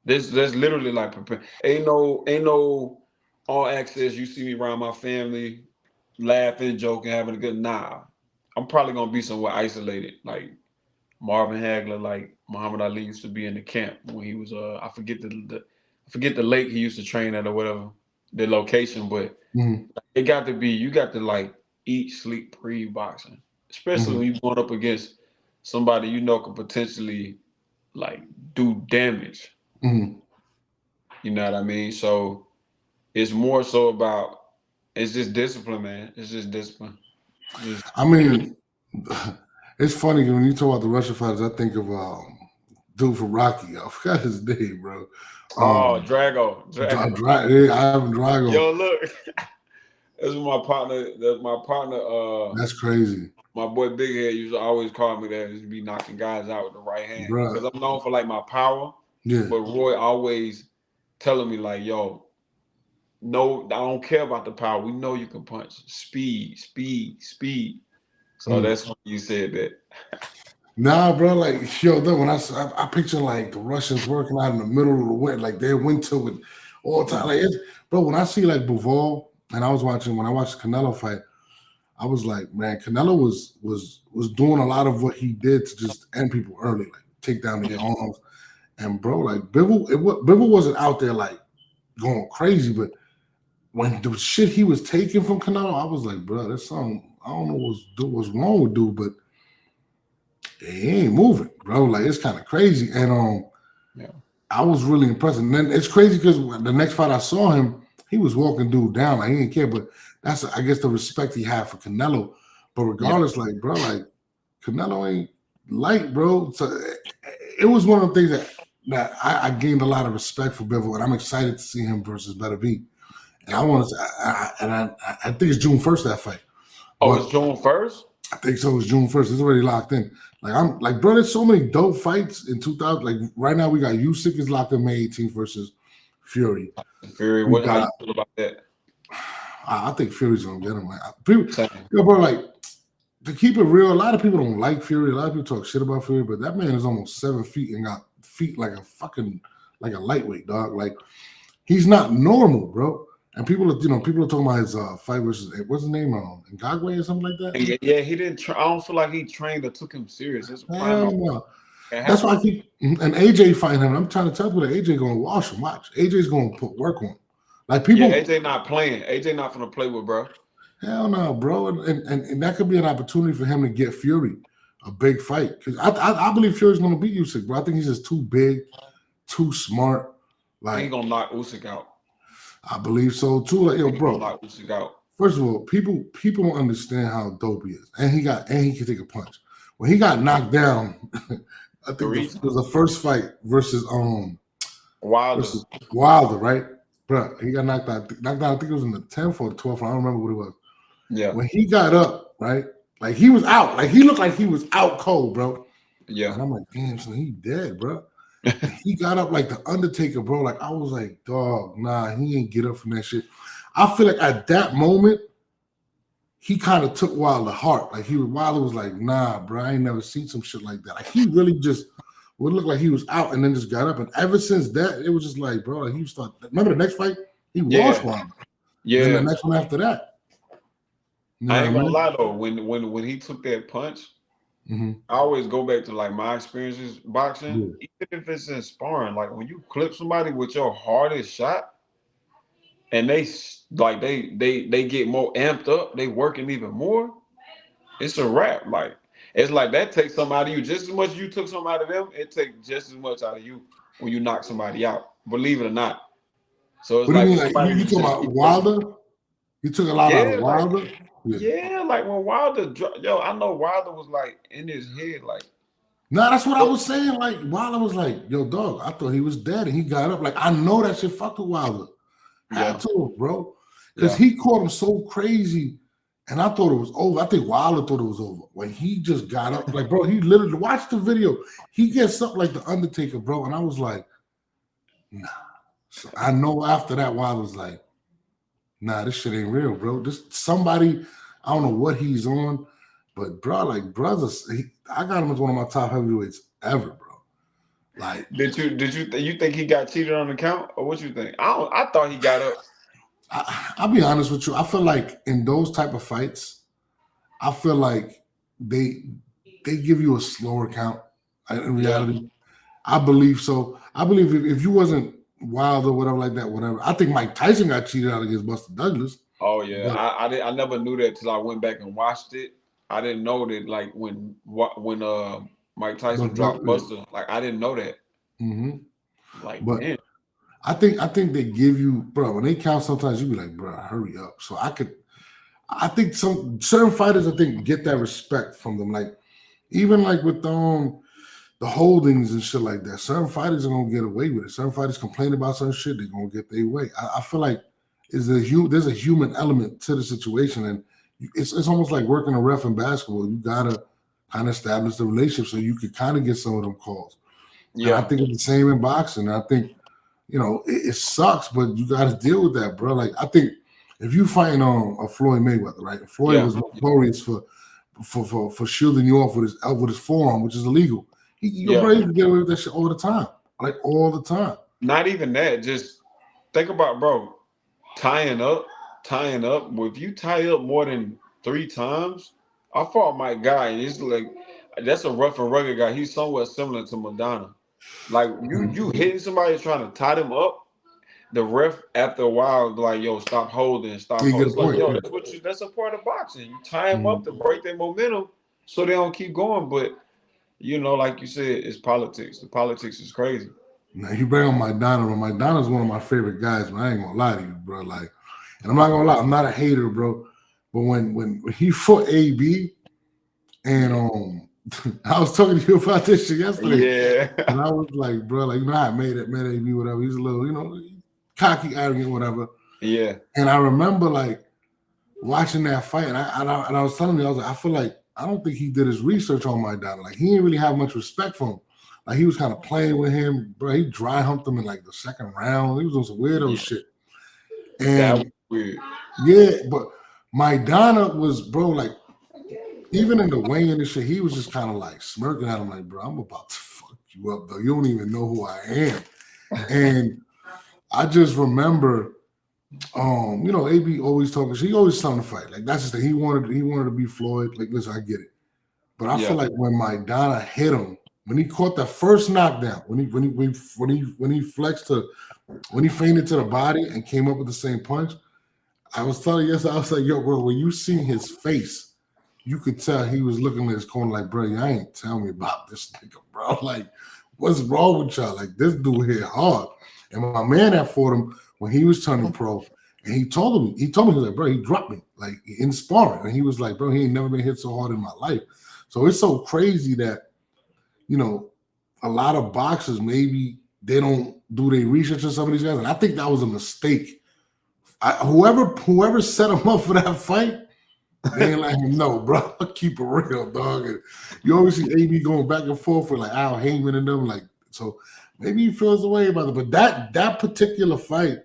That's literally like prepare. Ain't no all access. You see me around my family, laughing, joking, having a good. Nah, I'm probably gonna be somewhere isolated, like Marvin Hagler, like Muhammad Ali used to be in the camp when he was. I forget I forget the lake he used to train at or whatever the location, but it got to be. You got to like eat, sleep, breathe boxing, especially when you're going up against somebody you know could potentially like do damage. You know what I mean? So it's more so about it's just discipline, man. It's just discipline. I mean, it's funny when you talk about the Russian fighters. I think of dude from Rocky. I forgot his name, bro. Drago. Ivan Drago. Yo, look, that's my partner. That's my partner. That's crazy. My boy Big Head used to always call me that. He used to be knocking guys out with the right hand because I'm known for like my power. Yeah. But Roy always telling me like, yo, no, I don't care about the power. We know you can punch. Speed. So that's when you said that. Nah, bro, like, yo, though, when I picture like the Russians working out in the middle of the winter, like they're winter with all the time. Like, bro, when I see like Bivol, and when I watched Canelo fight, I was like, man, Canelo was doing a lot of what he did to just end people early, like take down their arms. And bro, like Bivol wasn't out there like going crazy, but when the shit he was taking from Canelo, I was like, bro, that's something. I don't know what's wrong with dude, but he ain't moving, bro. Like it's kind of crazy. And I was really impressed. And then it's crazy because the next fight I saw him, he was walking dude down, like he didn't care. But that's I guess the respect he had for Canelo. But regardless, like bro, like Canelo ain't light, bro. So it was one of the things that I gained a lot of respect for Bivol, and I'm excited to see him versus Better B. And I think it's June 1st that fight. Oh, it's June 1st? I think so. It's June 1st. It's already locked in. Like I'm like, bro, there's so many dope fights in 2000. Like right now, we got Usyk is locked in May 18th versus Fury. Fury, how you feel about that? I think Fury's gonna get him. Like yo, bro, like to keep it real, a lot of people don't like Fury. A lot of people talk shit about Fury, but that man is almost 7 feet and got feet like a lightweight dog. Like he's not normal, bro. And people are talking about his fight versus what's his name, Ngagwe or something like that. Yeah, he didn't. I don't feel like he trained or took him serious. That's why I keep and AJ fighting him. I'm trying to tell people that AJ gonna wash him. Watch, AJ's gonna put work on him. Like people, AJ not playing. AJ not gonna play with, bro. Hell no, bro. And that could be an opportunity for him to get Fury a big fight because I believe Fury's gonna beat Usyk, bro. I think he's just too big, too smart. Like he ain't gonna knock Usyk out. I believe so too. Like, yo, bro. First of all, people don't understand how dope he is, and he can take a punch. When he got knocked down, I think it was the first fight versus Wilder, right? Bro, he got knocked out. I think it was in the 10th or the 12th. I don't remember what it was. Yeah. When he got up, right, like he was out. Like he looked like he was out cold, bro. Yeah. And I'm like, damn, so he dead, bro. He got up like the Undertaker, bro. Like I was like, dog, nah, he ain't get up from that shit. I feel like at that moment, he kind of took Wilder heart. Like Wilder was like, nah, bro, I ain't never seen some shit like that. Like he really just would look like he was out and then just got up. And ever since that, it was just like, bro, like he started. Remember the next fight? He washed Wilder. Yeah. And the next one after that. I ain't gonna lie though, when he took that punch. I always go back to like my experiences boxing, even if it's in sparring. Like when you clip somebody with your hardest shot, and they get more amped up, they working even more. It's a wrap. Like it's like that takes something out of you just as much as you took something out of them. It takes just as much out of you when you knock somebody out. Believe it or not. So it's what you talking about Wilder? You took a lot out of Wilder. Like, yeah, like when Wilder, I know Wilder was like in his head, like. No, that's what I was saying. Like Wilder was like, "Yo, dog, I thought he was dead," and he got up. Like I know that shit fucked with Wilder. Had to, bro, because he caught him so crazy, and I thought it was over. I think Wilder thought it was over when he just got up. Like, bro, he literally watched the video. He gets up like the Undertaker, bro, and I was like, nah. So I know after that, Wilder was like, nah, this shit ain't real, bro. This somebody, I don't know what he's on, but bro, like brothers, I got him as one of my top heavyweights ever, bro. Like, you think he got cheated on the count, or what you think? I thought he got up. I'll be honest with you. I feel like in those type of fights, I feel like they give you a slower count. In reality, yeah. I believe so. I believe if you wasn't wild or whatever like that, whatever. I think Mike Tyson got cheated out against Buster Douglas. Oh yeah, I never knew that till I went back and watched it. I didn't know that like when Mike Tyson dropped Buster, like I didn't know that. Like, but man. I think they give you, bro, when they count sometimes you be like, bro, hurry up. So I think some certain fighters I think get that respect from them. Like even like with the holdings and shit like that, certain fighters are gonna get away with it. Certain fighters complain about some shit, they're gonna get their way. I feel like there's a human element to the situation, and it's almost like working a ref in basketball. You gotta kind of establish the relationship so you could kind of get some of them calls. Yeah, and I think it's the same in boxing. I think, you know, it sucks, but you got to deal with that, bro. Like I think if you fighting on a Floyd Mayweather, right? Floyd was notorious for shielding you off with his forearm, which is illegal. Your brother can get away with that shit all the time, like all the time. Not even that. Just think about, bro, tying up. If you tie up more than 3 times, I fought my guy, and he's like, that's a rough and rugged guy. He's somewhat similar to Madonna. Like you hitting somebody trying to tie them up, the ref after a while be like, yo, stop holding, stop holding. It's like, yo, that's a part of boxing. You tie them up to break their momentum so they don't keep going. But you know, like you said, it's politics. The politics is crazy. Now you bring on Madonna, but Madonna's one of my favorite guys, but I ain't gonna lie to you, bro. Like, and I'm not gonna lie, I'm not a hater, bro. But when he fought AB, and I was talking to you about this shit yesterday. Yeah. And I was like, bro, like, you know how I made AB, whatever. He's a little, you know, cocky, arrogant, whatever. Yeah. And I remember like watching that fight, and I was telling you, I was like, I feel like I don't think he did his research on Maidana. Like he didn't really have much respect for him. Like he was kind of playing with him, bro. He dry humped him in like the 2nd round. He was on some weirdo shit. And that was weird. Yeah, but Maidana was, bro, like, even in the weigh-in and shit, he was just kind of like smirking at him, like, bro, I'm about to fuck you up, though. You don't even know who I am. And I just remember, you know, AB always talking. He always trying to fight. Like that's just the, he wanted to be Floyd. Like, listen, I get it, but I feel like when Maidana hit him, when he caught that first knockdown, when he flexed to, when he feinted to the body and came up with the same punch, I was telling you yesterday, I was like, yo, bro, when you see his face, you could tell he was looking at his corner like, bro, y'all ain't tell me about this nigga, bro. Like, what's wrong with y'all? Like, this dude hit hard. And my man that fought him when he was turning pro, and he told me, he was like, bro, he dropped me, like, in sparring. And he was like, bro, he ain't never been hit so hard in my life. So it's so crazy that, you know, a lot of boxers, maybe they don't do their research on some of these guys. And I think that was a mistake. Whoever set him up for that fight, they ain't let him know, bro. Keep it real, dog. And you always see AB going back and forth with like Al Heyman and them, like, so maybe he feels the way about it. But that particular fight,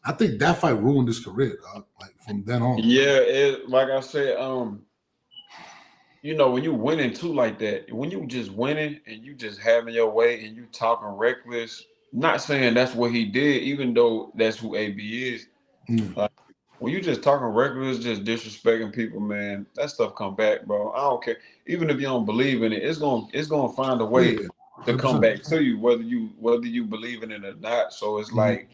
I think that fight ruined his career, dog. Like from then on. Yeah, like I said, you know, when you winning too like that, when you just winning and you just having your way and you talking reckless, not saying that's what he did, even though that's who AB is. Like, when you just talking reckless, just disrespecting people, man, that stuff come back, bro. I don't care. Even if you don't believe in it, it's gonna find a way to come back to you, whether you believe in it or not. So it's like,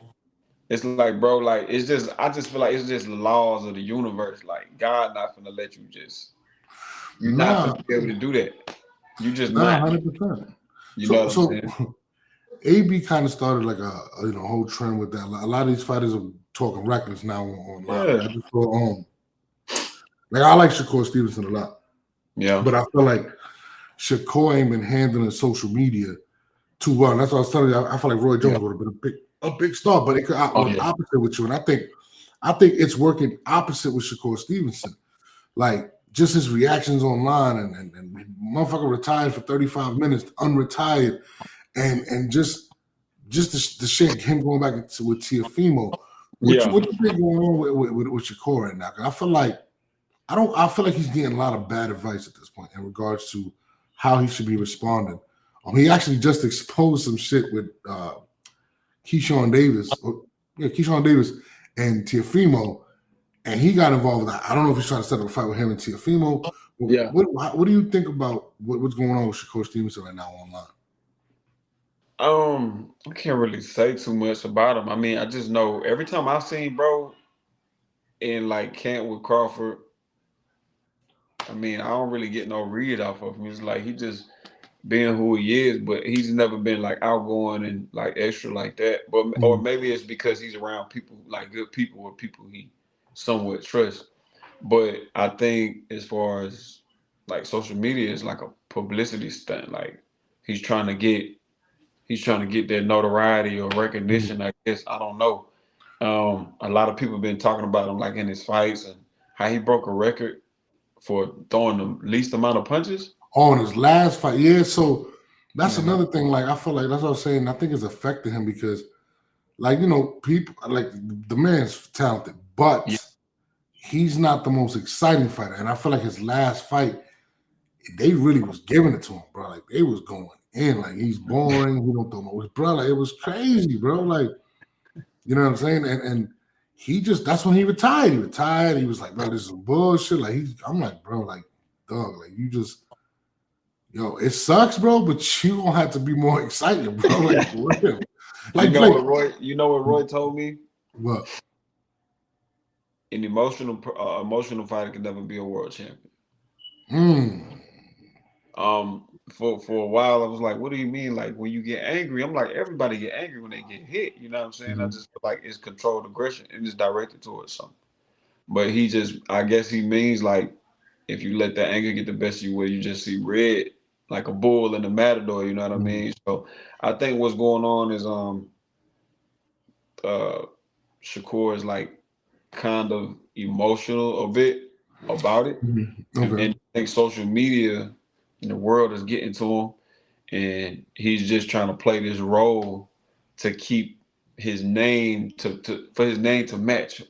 bro, like it's just, I just feel like it's just laws of the universe. Like God not gonna let you just, you're not gonna be able to do that. You just not 100%. You know what I'm saying? AB kind of started like a whole trend with that. A lot of these fighters are talking reckless now online. I just go like I like Shakur Stevenson a lot. Yeah. But I feel like Shakur ain't been handling social media too well. And that's what I was telling you. I feel like Roy Jones would have been a big star, but it could opposite with you. And I think it's working opposite with Shakur Stevenson. Like just his reactions online and motherfucker retired for 35 minutes, unretired, and just the shit, him going back with Teofimo. What you think going on with Shakur right now? I feel like he's getting a lot of bad advice at this point in regards to how he should be responding He actually just exposed some shit with KEYSHAWN Davis. KEYSHAWN Davis and Teofimo, and he got involved with that. I don't know if he's trying to set up a fight with him and Teofimo. Yeah. What do you think about what's going on with Shakur Stevenson right now online? I can't really say too much about him. I mean, I just know every time I seen bro in like camp with Crawford, I mean, I don't really get no read off of him. It's like he just being who he is, but he's never been like outgoing and like extra like that. But or maybe it's because he's around people like good people or people he somewhat trusts. But I think as far as like social media is like a publicity stunt. Like he's trying to get that notoriety or recognition. I guess I don't know. A lot of people have been talking about him like in his fights and how he broke a record for throwing the least amount of punches. On his last fight, yeah. So that's another thing. Like I feel like that's what I was saying. I think it's affecting him because, like people like the man's talented, but he's not the most exciting fighter. And I feel like his last fight, they really was giving it to him, bro. Like they was going in. Like he's boring. He don't throw no, bro. Like it was crazy, bro. Like you know what I'm saying? And he just that's when he retired. He retired. He was like, bro, this is bullshit. Like I'm like, bro, like dog, like you just. Yo, it sucks, bro, but you don't have to be more excited, bro. Like, like you know what Roy told me? What? An emotional fighter can never be a world champion. For a while, I was like, what do you mean? Like when you get angry, I'm like, everybody get angry when they get hit. You know what I'm saying? I just feel like it's controlled aggression and it's directed towards something. But I guess he means like if you let that anger get the best of you, where you just see red. Like a bull in the matador, you know what I mean? So I think what's going on is Shakur is like kind of emotional a bit about it. And I think social media in the world is getting to him and he's just trying to play this role to keep his name for his name to match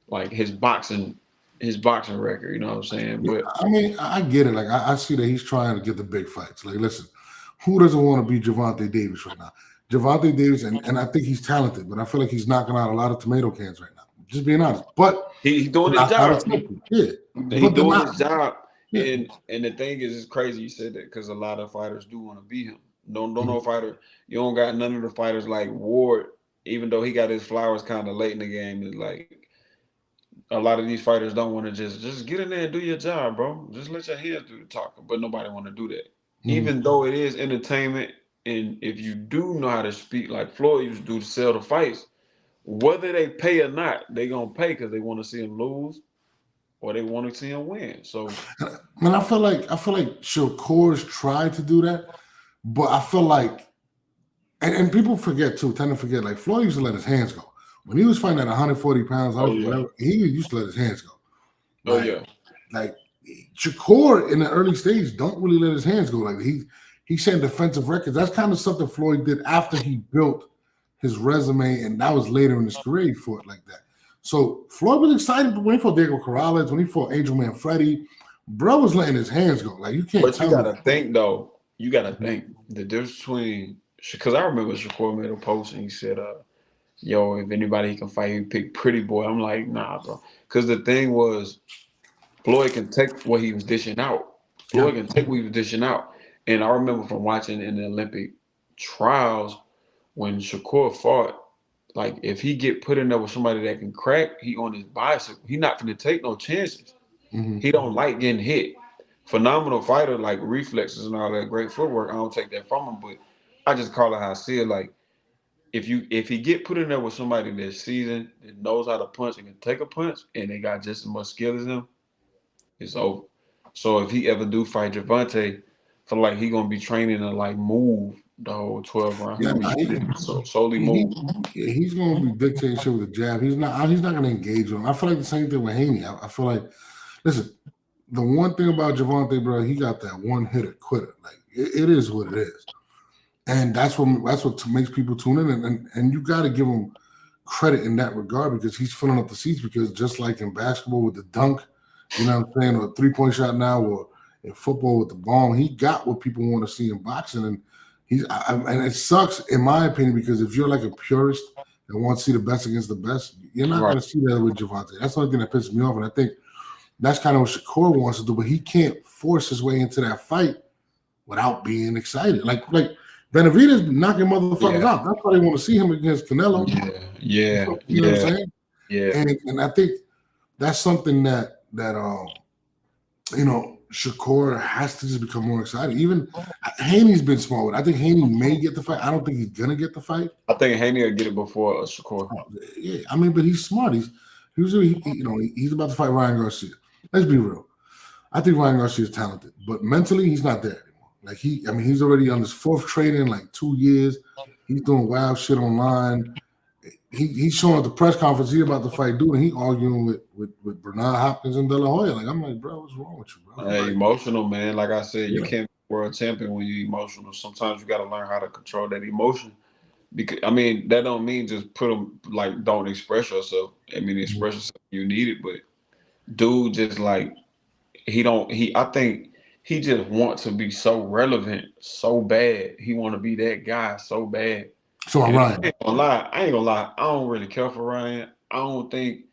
like his boxing record, you know what I'm saying? But I mean, I get it. Like I see that he's trying to get the big fights. Like, listen, who doesn't want to be Gervonta Davis right now? Gervonta Davis, and I think he's talented, but I feel like he's knocking out a lot of tomato cans right now. Just being honest. But he's doing his job. Yeah. He's doing his job. Yeah. And the thing is, it's crazy you said that because a lot of fighters do want to beat him. Don't no fighter. You don't got none of the fighters like Ward, even though he got his flowers kind of late in the game. Is like a lot of these fighters don't want to just get in there and do your job, bro. Just let your hands do the talking. But nobody want to do that. Even though it is entertainment, and if you do know how to speak like Floyd used to do to sell the fights, whether they pay or not, they gonna pay because they want to see him lose or they want to see him win. So, man, I feel like Shakur's tried to do that, but I feel like, and people tend to forget. Like Floyd used to let his hands go when he was fighting at 140 pounds. He used to let his hands go. Like Shakur in the early stage don't really let his hands go. Like he set defensive records. That's kind of something Floyd did after he built his resume, and that was later in his career he fought like that. So Floyd was excited, but when he fought Diego Corrales, when he fought Angel Manfredi, bro was letting his hands go. Like you can't. But you gotta think though. You gotta think the difference between because I remember Shakur made a post and he said, "Yo, if anybody can fight, he pick Pretty Boy." I'm like, nah, bro. Because the thing was, Floyd can take what he was dishing out. Floyd can take what he was dishing out. And I remember from watching in the Olympic trials when Shakur fought. Like if he get put in there with somebody that can crack, he on his bicycle. He not gonna take no chances. He don't like getting hit. Phenomenal fighter, like reflexes and all that great footwork. I don't take that from him, but I just call it how I see it. Like if he get put in there with somebody that's seasoned, that knows how to punch and can take a punch, and they got just as much skill as him, it's over. So if he ever do fight Gervonta, I feel like he gonna be training to like move the whole 12 rounds. Solely move. He's gonna be dictating shit with a jab. He's not gonna engage with him. I feel like the same thing with Haney. I feel like, listen, the one thing about Gervonta, bro, he got that one hitter quitter. Like it is what it is, and that's what makes people tune in. And you got to give him credit in that regard because he's filling up the seats. Because just like in basketball with the dunk, you know what I'm saying, or a 3-point shot now, or in football with the bomb, he got what people want to see in boxing, and And it sucks in my opinion because if you're like a purist and want to see the best against the best, you're not going to see that with Gervonta. That's the only thing that pisses me off, and I think that's kind of what Shakur wants to do, but he can't force his way into that fight without being excited. Like Benavidez knocking motherfuckers out. That's why they want to see him against Canelo. Yeah. You know what I'm saying? Yeah. And I think that's something that you know, Shakur has to just become more excited. Even Haney's been smart with it. I think Haney may get the fight. I don't think he's gonna get the fight. I think Haney will get it before Shakur. Yeah, I mean, but he's smart. He's about to fight Ryan Garcia. Let's be real. I think Ryan Garcia is talented, but mentally he's not there anymore. Like he's already on his fourth training in like 2 years. He's doing wild shit online. He's showing at the press conference he about to fight dude, and he arguing with Bernard Hopkins and De La Hoya. Like I'm like, bro, what's wrong with you, bro? Hey, like, emotional, man. Like I said, you can't be world champion when you're emotional. Sometimes you got to learn how to control that emotion. Because I mean, that don't mean just put them like don't express yourself. I mean, express yourself you need it, but dude, just like I think he just wants to be so relevant so bad. He want to be that guy so bad. So Ryan, I ain't gonna lie. I don't really care for Ryan. I don't even think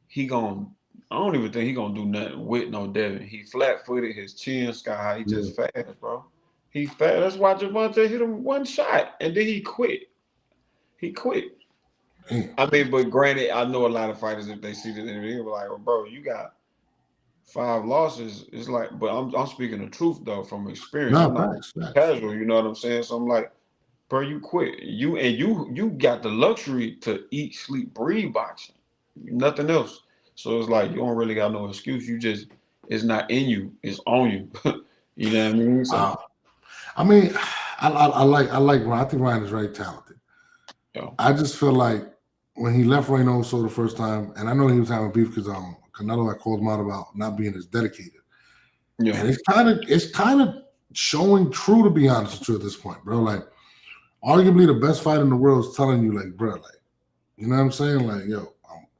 he gonna do nothing with no Devin. He flat-footed, his chin sky high. He just fast, bro. He fast. That's why Gervonta hit him one shot, and then he quit. I mean, but granted, I know a lot of fighters, if they see this interview, they're like, well, bro, you got 5 losses. It's like, but I'm speaking the truth though from experience. I'm not casual, you know what I'm saying? So I'm like, bro, you quit. You got the luxury to eat, sleep, breathe boxing. Nothing else. So it's like you don't really got no excuse. It's not in you, it's on you. You know what I mean? So, I mean, I like Ryan. I think Ryan is very talented. Yeah. I just feel like when he left Reynoso the first time, and I know he was having beef because Canelo had called him out about not being as dedicated. Yeah. And it's kind of showing true, to be honest with you, at this point, bro. Like, arguably the best fighter in the world is telling you, like, bro, like, you know what I'm saying? Like, yo,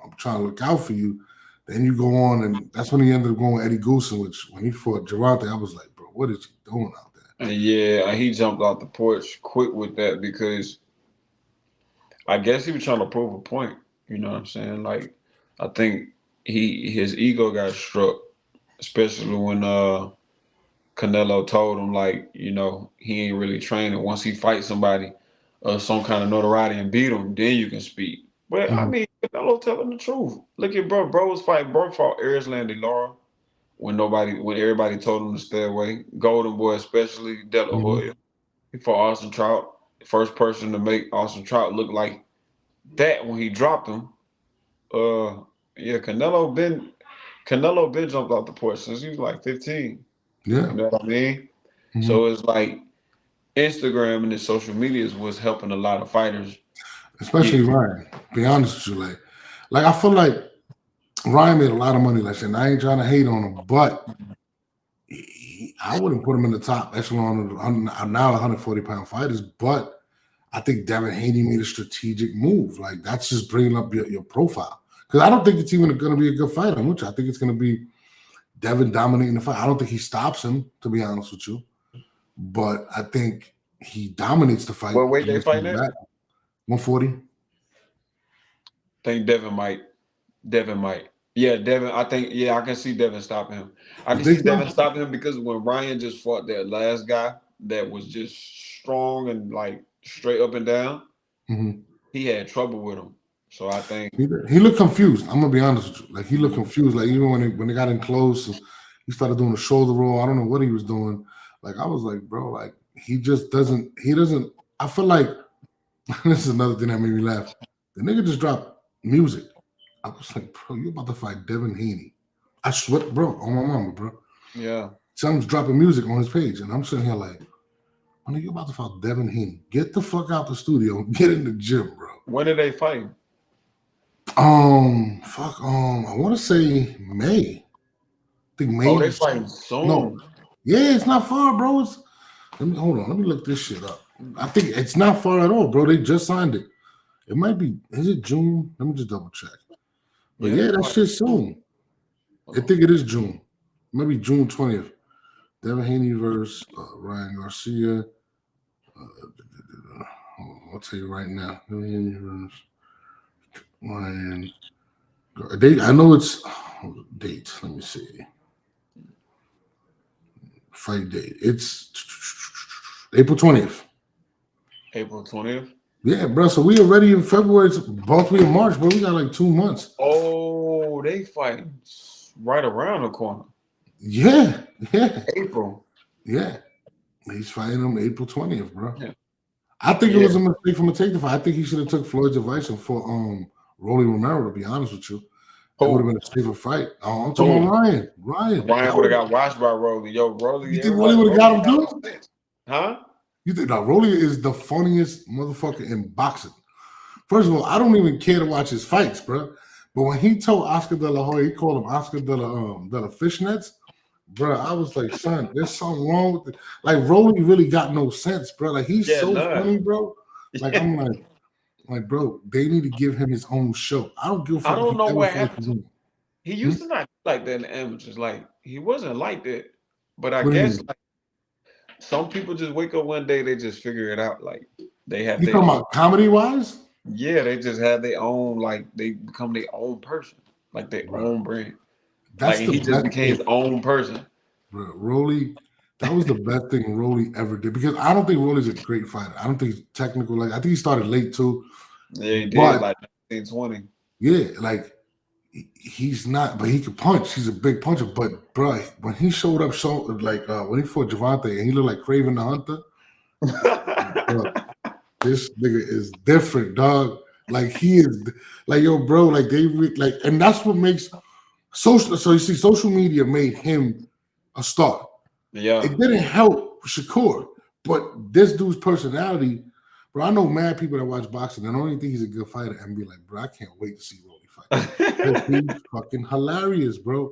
I'm trying to look out for you. Then you go on, and that's when he ended up going with Eddie Goosen, which when he fought Gervonta, I was like, bro, what is he doing out there? Yeah, he jumped out the porch quick with that because I guess he was trying to prove a point. You know what I'm saying? Like, I think his ego got struck, especially when Canelo told him, like, you know, he ain't really training. Once he fights somebody of some kind of notoriety and beat him, then you can speak. But I mean, Canelo telling the truth. Look at bro. Bro fought Erislandy Lara when everybody told him to stay away. Golden Boy, especially De La Hoya. He fought Austin Trout. First person to make Austin Trout look like that when he dropped him. Yeah, Canelo been jumped off the porch since he was like 15. Yeah. You know what I mean? So it's like Instagram and the social medias was helping a lot of fighters. Especially Ryan. Be honest with you, like I feel like Ryan made a lot of money last year. And I ain't trying to hate on him, but I wouldn't put him in the top echelon of now 140-pound fighters. But I think Devin Haney made a strategic move. Like, that's just bringing up your profile. Because I don't think it's even going to be a good fight on which I think it's going to be Devin dominating the fight. I don't think he stops him, to be honest with you. But I think he dominates the fight. What weight they fighting at? 140. I think Devin might. Yeah, Devin. I can see Devin stopping him. I can see Devin stopping him because when Ryan just fought that last guy that was just strong and like straight up and down, he had trouble with him. So I think he looked confused. I'm gonna be honest with you. Like, he looked confused. Like, even when they got in close, he started doing a shoulder roll. I don't know what he was doing. Like, I was like, bro, like, he doesn't. I feel like this is another thing that made me laugh. The nigga just dropped music. I was like, bro, you about to fight Devin Haney. I swear, bro, on my mama, bro. Yeah. Someone's dropping music on his page, and I'm sitting here like, when are you about to fight Devin Haney? Get the fuck out the studio and get in the gym, bro. When did they fight? I want to say May. I think May. Oh, they fighting soon. No. Yeah, it's not far, bro. Hold on. Let me look this shit up. I think it's not far at all, bro. They just signed it. It might be, is it June? Let me just double check. But yeah, that shit's soon. I think it is June. Maybe June 20th. Devin Haney versus Ryan Garcia. I'll tell you right now. Ryan. I know it's date. Let me see. Fight date. It's April 20th. April 20th. Yeah, bro. So we already in February. It's about to be in March, bro. We got like 2 months. Oh, they fighting right around the corner. Yeah. April. Yeah. He's fighting him April 20th, bro. Yeah. I think it was a mistake from a take the fight. I think he should have took Floyd's advice and fought Rolly Romero, to be honest with you. It would have been a safer fight. I'm talking about Ryan. Ryan would have got watched by Rolly. Yo, Rolly. You think Rolly would have got him too? Huh? You think Rolly is the funniest motherfucker in boxing? First of all, I don't even care to watch his fights, bro. But when he told Oscar De La Hoya, he called him Oscar De La Fishnets, bro, I was like, son, there's something wrong with it. Like, Rolly really got no sense, bro. Like, he's funny, bro. Like, I'm like, bro, they need to give him his own show. I don't give a fuck. I don't know what happened. He used to not like that in the amateurs. Like, he wasn't like that. But I guess like some people just wake up one day, they just figure it out. Like, they have. You talking about comedy wise? Yeah, they just have their own. Like, they become their own person, like their own brand. That's like he just became his own person. Bro, Rolly, that was the best thing Rolly ever did, because I don't think Rolly's a great fighter. I don't think he's technical. Like, I think he started late too. Yeah, he did, like 1920. Yeah, like he's not, but he could punch. He's a big puncher. But bro, when he showed up, when he fought Gervonta and he looked like Craven the Hunter, bro, this nigga is different, dog. Like, he is like, yo, bro, like and that's what makes social. So you see, social media made him a star. Yeah, it didn't help Shakur, but this dude's personality, bro. I know mad people that watch boxing and only think he's a good fighter and be like, bro, I can't wait to see Rolly fight. He's fucking hilarious, bro.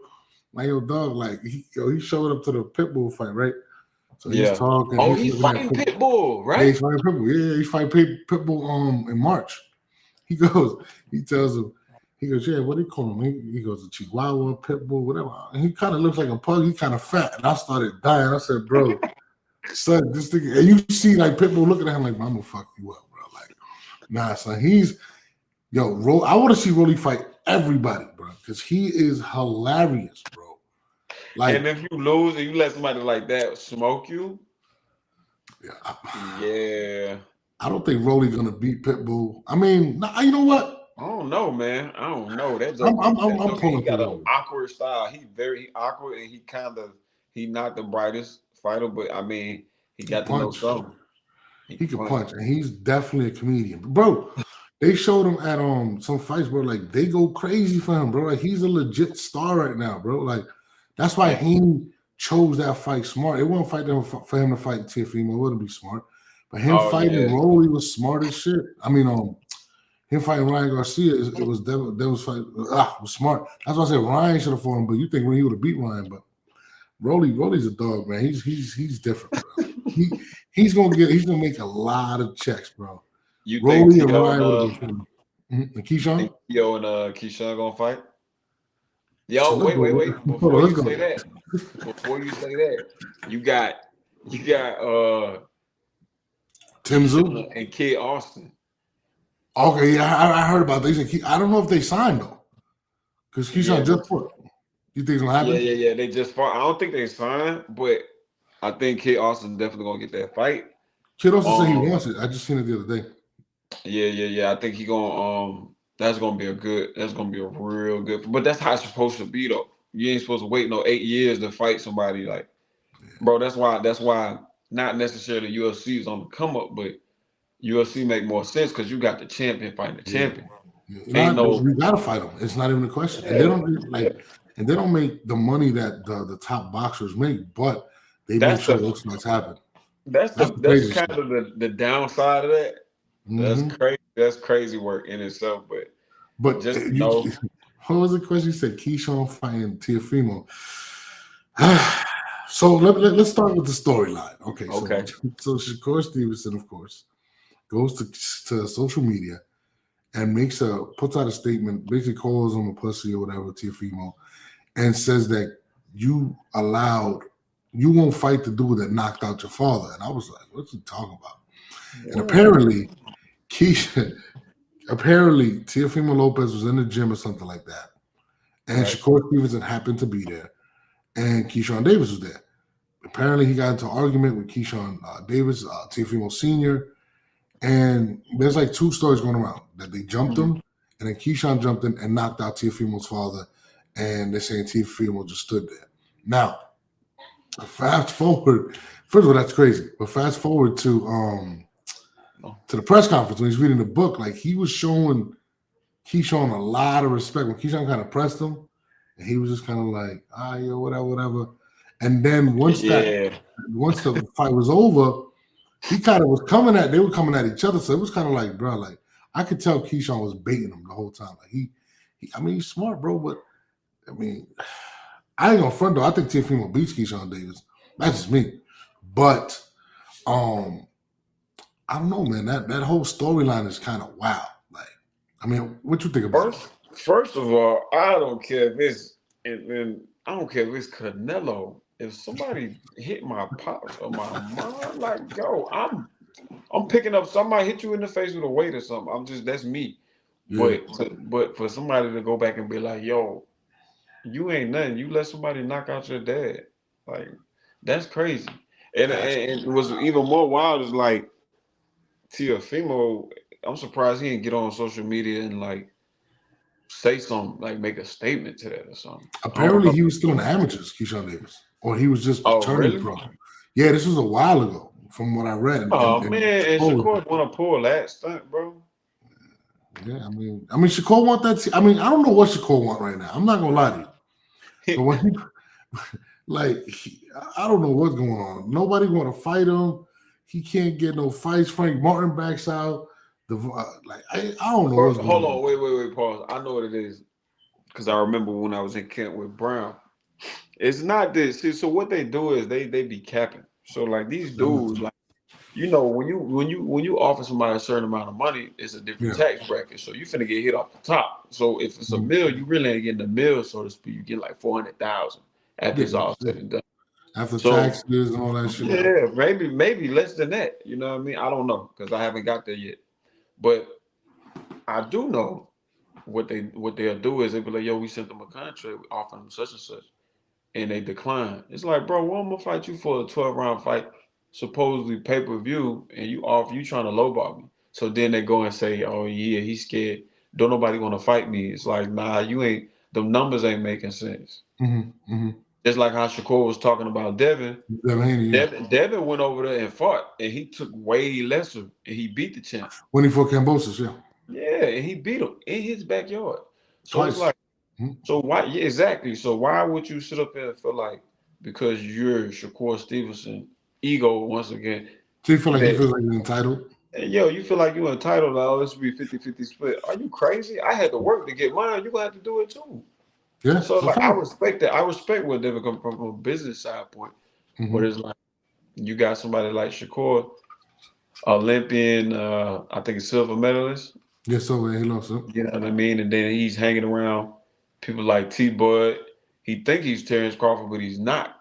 Like, yo, dog, like he showed up to the Pitbull fight, right? So he's talking. Oh, he's fighting Pitbull, right? Yeah, he's fighting Pitbull. Yeah, he's fighting Pitbull in March. He tells him, he goes, yeah, what do you call him? He goes, a Chihuahua, Pitbull, whatever. And he kind of looks like a pug. He kind of fat. And I started dying. I said, bro, son, this thing. And you see, like, Pitbull looking at him like, I'm going to fuck you up, bro. Like, nah, son, I want to see Rolly fight everybody, bro, because he is hilarious, bro. Like, and if you lose and you let somebody like that smoke you, I don't think Rolly's going to beat Pitbull. I mean, you know what? I don't know, man. I don't know. I'm pulling. He got an awkward style. He very awkward, and he not the brightest fighter, but I mean, he got to know something. He can punch, and he's definitely a comedian, bro. They showed him at some fights, bro. Like, they go crazy for him, bro. Like, he's a legit star right now, bro. Like, that's why he chose that fight smart. It wasn't for him to fight Teofimo. It wouldn't be smart, but him fighting Rolly was smart as shit. I mean, him fighting Ryan Garcia, it was was smart. That's why I said Ryan should have fought him, but you think he would have beat Ryan, but Rolly's a dog, man. He's different, bro. he's gonna make a lot of checks, bro. You Rolly think and Ryan would have been and KEYSHAWN? Yo and KEYSHAWN gonna fight? Yo, wait. Before you say that, you got Tim Zoo and Kid Austin. Okay, yeah, I heard about this. I don't know if they signed though, because KEYSHAWN just fought. You think it's gonna happen? Yeah. They just fought. I don't think they signed, but I think Kid Austin definitely gonna get that fight. Kid Austin said he wants it. I just seen it the other day. Yeah. I think he gonna that's gonna be a real good. But that's how it's supposed to be though. You ain't supposed to wait no 8 years to fight somebody. Like, bro, that's why not necessarily UFC is on the come up, but UFC make more sense because you got the champion fighting the champion. You gotta fight them. It's not even a question. And they don't make the money that the top boxers make, but they make sure those fights happen. That's kind of the downside of that. That's crazy. That's crazy work in itself. But just know. What was the question? You said KEYSHAWN fighting Teofimo. So let's start with the storyline. Okay. So Shakur Stevenson, of course, goes to social media and puts out a statement, basically calls him a pussy or whatever, Teofimo, and says that you won't fight the dude that knocked out your father. And I was like, what's he talking about? And apparently, Teofimo Lopez was in the gym or something like that. And Shakur Stevenson happened to be there. And KEYSHAWN Davis was there. Apparently, he got into an argument with KEYSHAWN Davis, Teofimo Sr., and there's like two stories going around that they jumped him, and then KEYSHAWN jumped in and knocked out Teofimo's father, and they're saying Teofimo just stood there. Now, fast forward. First of all, that's crazy. But fast forward to the press conference when he's reading the book, like he was showing KEYSHAWN a lot of respect. When KEYSHAWN kind of pressed him, and he was just kind of like, yo, whatever. And then once the fight was over, he kind of was they were coming at each other. So it was kind of like, bro, like I could tell KEYSHAWN was baiting him the whole time. Like he's smart, bro, but I mean, I ain't gonna front though. I think Teofimo beats KEYSHAWN Davis. That's just me. But I don't know, man. That whole storyline is kind of wild. Like, I mean, what you think about it? First of all, I don't care if it's Canelo. If somebody hit my pops or my mom, like, yo, I'm picking up. Somebody hit you in the face with a weight or something. That's me. Yeah. But for somebody to go back and be like, yo, you ain't nothing. You let somebody knock out your dad. Like, that's crazy. And it was even more wild is like Teofimo, I'm surprised he didn't get on social media and like say something, like make a statement to that or something. Apparently he was still in the amateurs, KEYSHAWN Davis. Or he was just turning pro. Yeah, this was a while ago from what I read. And Shakur want to pull that stunt, bro. Yeah, I mean, Shakur want that. I mean, I don't know what Shakur want right now. I'm not gonna lie to you. But when I don't know what's going on. Nobody want to fight him. He can't get no fights. Frank Martin backs out. I don't know what's going on. Hold on, wait, pause. I know what it is because I remember when I was in Kent with Brown. It's not this. See, so what they do is they be capping. So like these dudes, like when you offer somebody a certain amount of money, it's a different tax bracket. So you finna get hit off the top. So if it's a mill, you really ain't getting a mill, so to speak. You get like 400,000 after it's all said and done. After taxes and all that shit. Yeah, maybe less than that. You know what I mean? I don't know because I haven't got there yet. But I do know what they'll do is they'll be like, yo, we sent them a contract, we offer them such and such. And they decline. It's like, bro, well, I'm gonna fight you for a 12-round fight, supposedly pay-per-view, and you trying to lowball me. So then they go and say, oh yeah, he's scared. Don't nobody want to fight me. It's like, nah, you ain't. The numbers ain't making sense. Just like how Shakur was talking about Devin. Devin went over there and fought, and he took way lesser, and he beat the champ. When he fought Kambosos, yeah. Yeah, and he beat him in his backyard. So Twice. It's like, so why? Yeah, exactly. So why would you sit up there and feel like because you're Shakur Stevenson, ego once again? So you feel like he feels like he's entitled? And yo, you feel like you're entitled. Like, oh, this would be 50-50 split. Are you crazy? I had to work to get mine. You gonna have to do it too. Yeah. So like, I respect that. I respect where Devin come from a business side point. But it's like you got somebody like Shakur, Olympian, I think it's silver medalist. Yes, so he lost it. You know what I mean? And then he's hanging around people like T-Bud. He think he's Terrence Crawford, but he's not.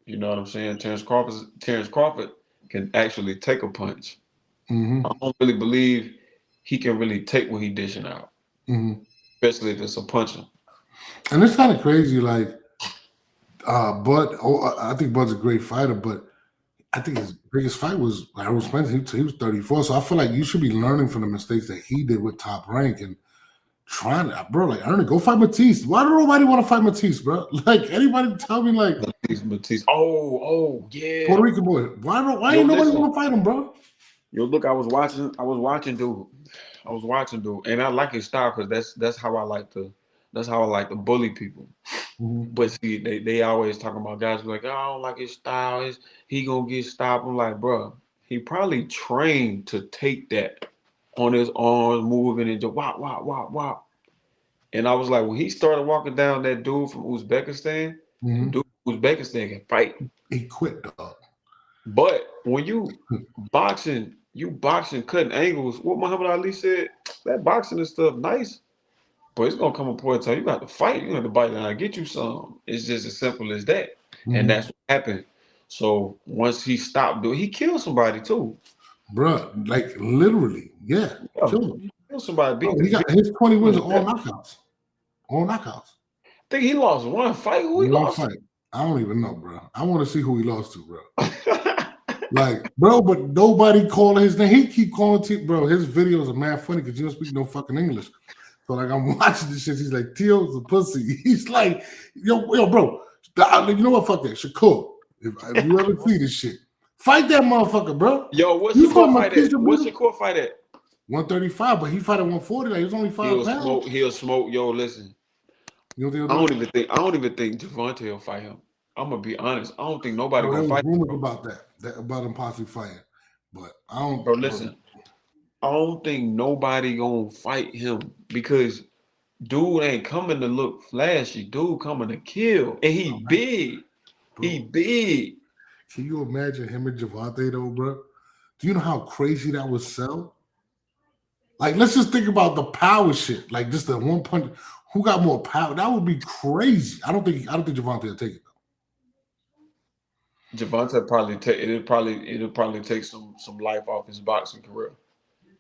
You know what I'm saying? Terrence Crawford can actually take a punch. I don't really believe he can really take what he's dishing out, especially if it's a puncher. And it's kind of crazy, like Bud. I think Bud's a great fighter, but I think his biggest fight was Errol Spence. He was 34, so I feel like you should be learning from the mistakes that he did with Top Rank and trying to, bro. Like, Ernie, go fight Matisse. Why don't nobody want to fight Matisse, bro? Like, anybody tell me, like Matisse. Oh, yeah. Puerto Rican boy. Why ain't nobody want to fight him, bro? Yo, look, I was watching dude, and I like his style because that's how I like to bully people. But see, they always talking about guys like, oh, I don't like his style. He gonna get stopped. I'm like, bro, he probably trained to take that on his arms, moving and just wop, wop, wop, wop. And I was like, when he started walking down that dude from Uzbekistan, dude from Uzbekistan can fight. He quit, dog. But when you boxing, cutting angles. What Muhammad Ali said, that boxing and stuff nice. But it's gonna come a point in time you got to fight. You got to bite down and get you some. It's just as simple as that, and that's what happened. So once he stopped doing, he killed somebody too. Bruh, like literally, yeah. Killed him. Kill somebody. Bro, he got his 20 wins are all knockouts. All knockouts. I think he lost one fight. Who he lost fight. I don't even know, bro. I want to see who he lost to, bro. Like, bro, but nobody calling his name. He keep calling bro. His videos are mad funny because you don't speak no fucking English. So like, I'm watching this shit. He's like, Tio's a pussy. He's like, yo, bro. You know what? Fuck that. Shakur. If you ever see this shit, fight that motherfucker, bro. Yo, what's Shakur fight at? What's Shakur fight at? 135, but he fought at 140. Like, he was only 5 pounds. He'll smoke. Yo, listen. I don't even think Gervonta will fight him. I'm gonna be honest. I don't think nobody gonna fight him. Rumors about that about him possibly fighting, but I don't. Bro, listen. I don't think nobody gonna fight him because dude ain't coming to look flashy. Dude coming to kill, and he big. Bro. He big. Can you imagine him and Gervonta though, bro? Do you know how crazy that would sell? Like, let's just think about the power shit. Like, just the one punch. Who got more power? That would be crazy. I don't think Gervonta will take it though. Gervonta it'll probably take some life off his boxing career.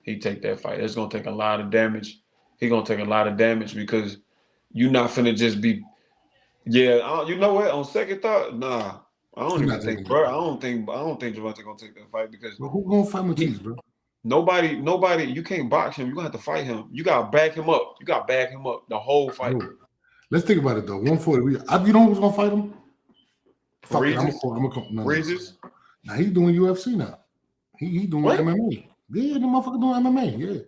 He take that fight. It's gonna take a lot of damage. He gonna take a lot of damage because you're not finna just be. Yeah, you know what? On second thought, nah. I don't even think, bro. I don't think Gervonta gonna take that fight because. But who gonna fight Matisse, bro? Nobody. You can't box him. You gonna have to fight him. You gotta back him up. You gotta back him up the whole fight. Bro, let's think about it though. 140. You know who's gonna fight him? Fuck it, I'm gonna call. No. Now he's doing UFC now. He doing MMA. Yeah, the motherfucker doing MMA. Yeah.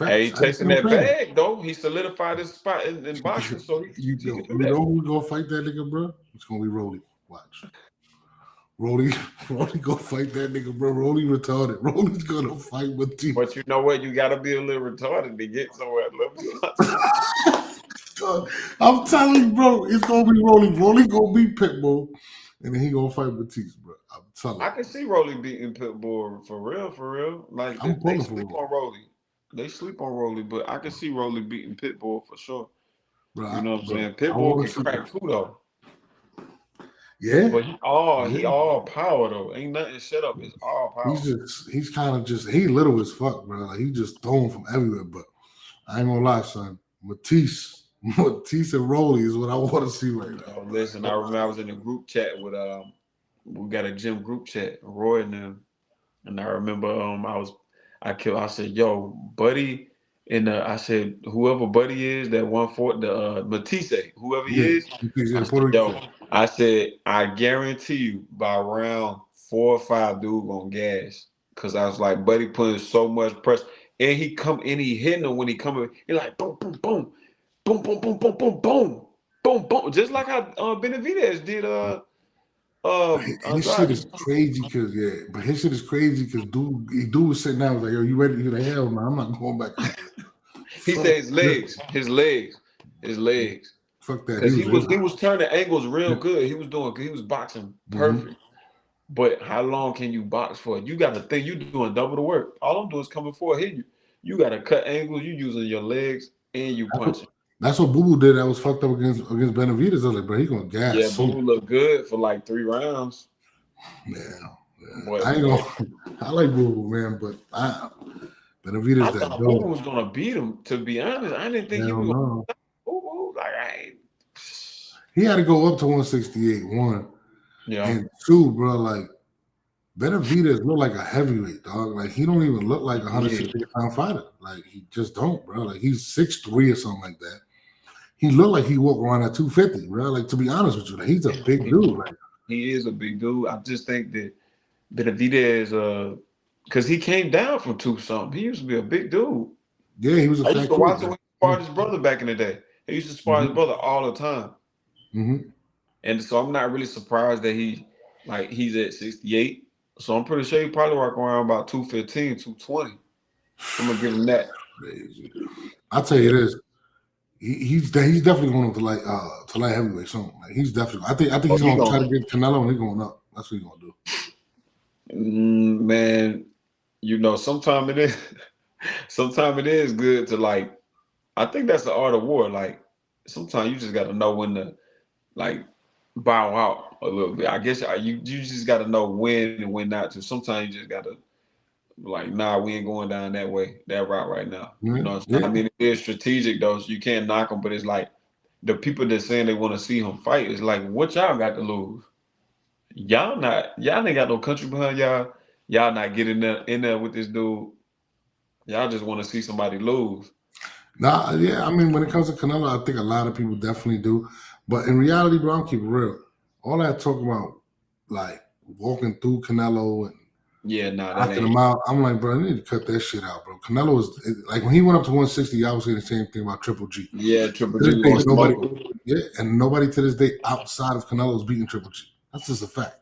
Hey, he's tasting that bag though. He solidified his spot in boxing. So you know who's gonna fight that nigga, bro? It's gonna be Rolly. Watch. Rolly gonna fight that nigga, bro. Rolly retarded. Rolly's gonna fight with you. But you know what? You gotta be a little retarded to get somewhere. I'm telling you, bro, it's gonna be Rolly. Rolly gonna beat Pitbull, and then he gonna fight Batiste, bro. I'm telling you. I can see Rolly beating Pitbull for real. Like they sleep on Rolly. They sleep on Rolly, but I can see Rolly beating Pitbull for sure. Bro, you know what I'm saying? Pitbull can crack too though. Yeah, but he all power though. Ain't nothing set up. It's all power. He's kind of he little as fuck, bro. Like he just throwing from everywhere. But I ain't gonna lie, son. Matisse and Rolly is what I want to see right now. Oh, listen, I remember I was in a group chat with we got a gym group chat, Roy and them, and I remember I said, yo, Buddy. And I said, whoever Buddy is, that 140, Matisse, whoever he is, I said, I guarantee you by round 4 or 5, dude gonna gas. Cause I was like, Buddy putting so much pressure, and he hitting him when he coming. He like boom, boom, boom, boom, boom, boom, boom, boom, boom, boom, boom, just like how Benavidez did. His shit is crazy because dude was sitting down, was like, yo, you ready? He's like, hell no, I'm not going back. He said his legs. Fuck that. Because he was turning angles real good. He was boxing perfect. Mm-hmm. But how long can you box for? You got to think you're doing double the work. All I'm doing is coming forward, hitting you. You got to cut angles. You using your legs and you punching. That's what Boo Boo did. That was fucked up against Benavidez. I was like, bro, he gonna gas. Yeah, Boo Boo looked good for like 3 rounds. Yeah. I like Boo Boo, man, but Benavidez that thought Boo Boo was gonna beat him. To be honest, I didn't think he was gonna beat Boo Boo. He had to go up to 168, 1. Yeah. And 2, bro, like Benavidez look like a heavyweight, dog. Like he don't even look like a 160-pound fighter. Like he just don't, bro. Like he's 6'3" or something like that. He looked like he walked around at 250, bro. Like, to be honest with you, like, he's a big dude. Like, he is a big dude. I just think that Benavidez, because he came down from 2-something. He used to be a big dude. Yeah, he was a I used to watch him when he sparred his brother back in the day. He used to spar his brother all the time. Mm-hmm. And so I'm not really surprised that he's at 68. So I'm pretty sure he probably walk around about 215, 220. I'm gonna give him that. Crazy. I'll tell you this. He's definitely going to light heavyweight soon. Like he's definitely. I think he's going to try to get Canelo, and he's going up. That's what he's going to do. Man, you know, sometimes it is good to like. I think that's the art of war. Like sometimes you just got to know when to like bow out a little bit. I guess you just got to know when and when not to. Sometimes you just got to like, nah, we ain't going down that way, that route right now. You know what I'm saying? Yeah. I mean, it is strategic though, so you can't knock them. But it's like the people that saying they want to see him fight is like, what y'all got to lose? Y'all ain't got no country behind y'all. Y'all not getting in there with this dude. Y'all just want to see somebody lose. Nah, yeah. I mean, when it comes to Canelo, I think a lot of people definitely do. But in reality, bro, I'm keep it real. All that talk about, like, walking through Canelo and Yeah, nah, that knocking ain't. him out, I'm like, bro, I need to cut that shit out, bro. Canelo was like, when he went up to 160, I was saying the same thing about Triple G. Yeah, Triple To G this was day, gonna smoke him. yeah, and nobody to this day outside of Canelo is beating Triple G. That's just a fact.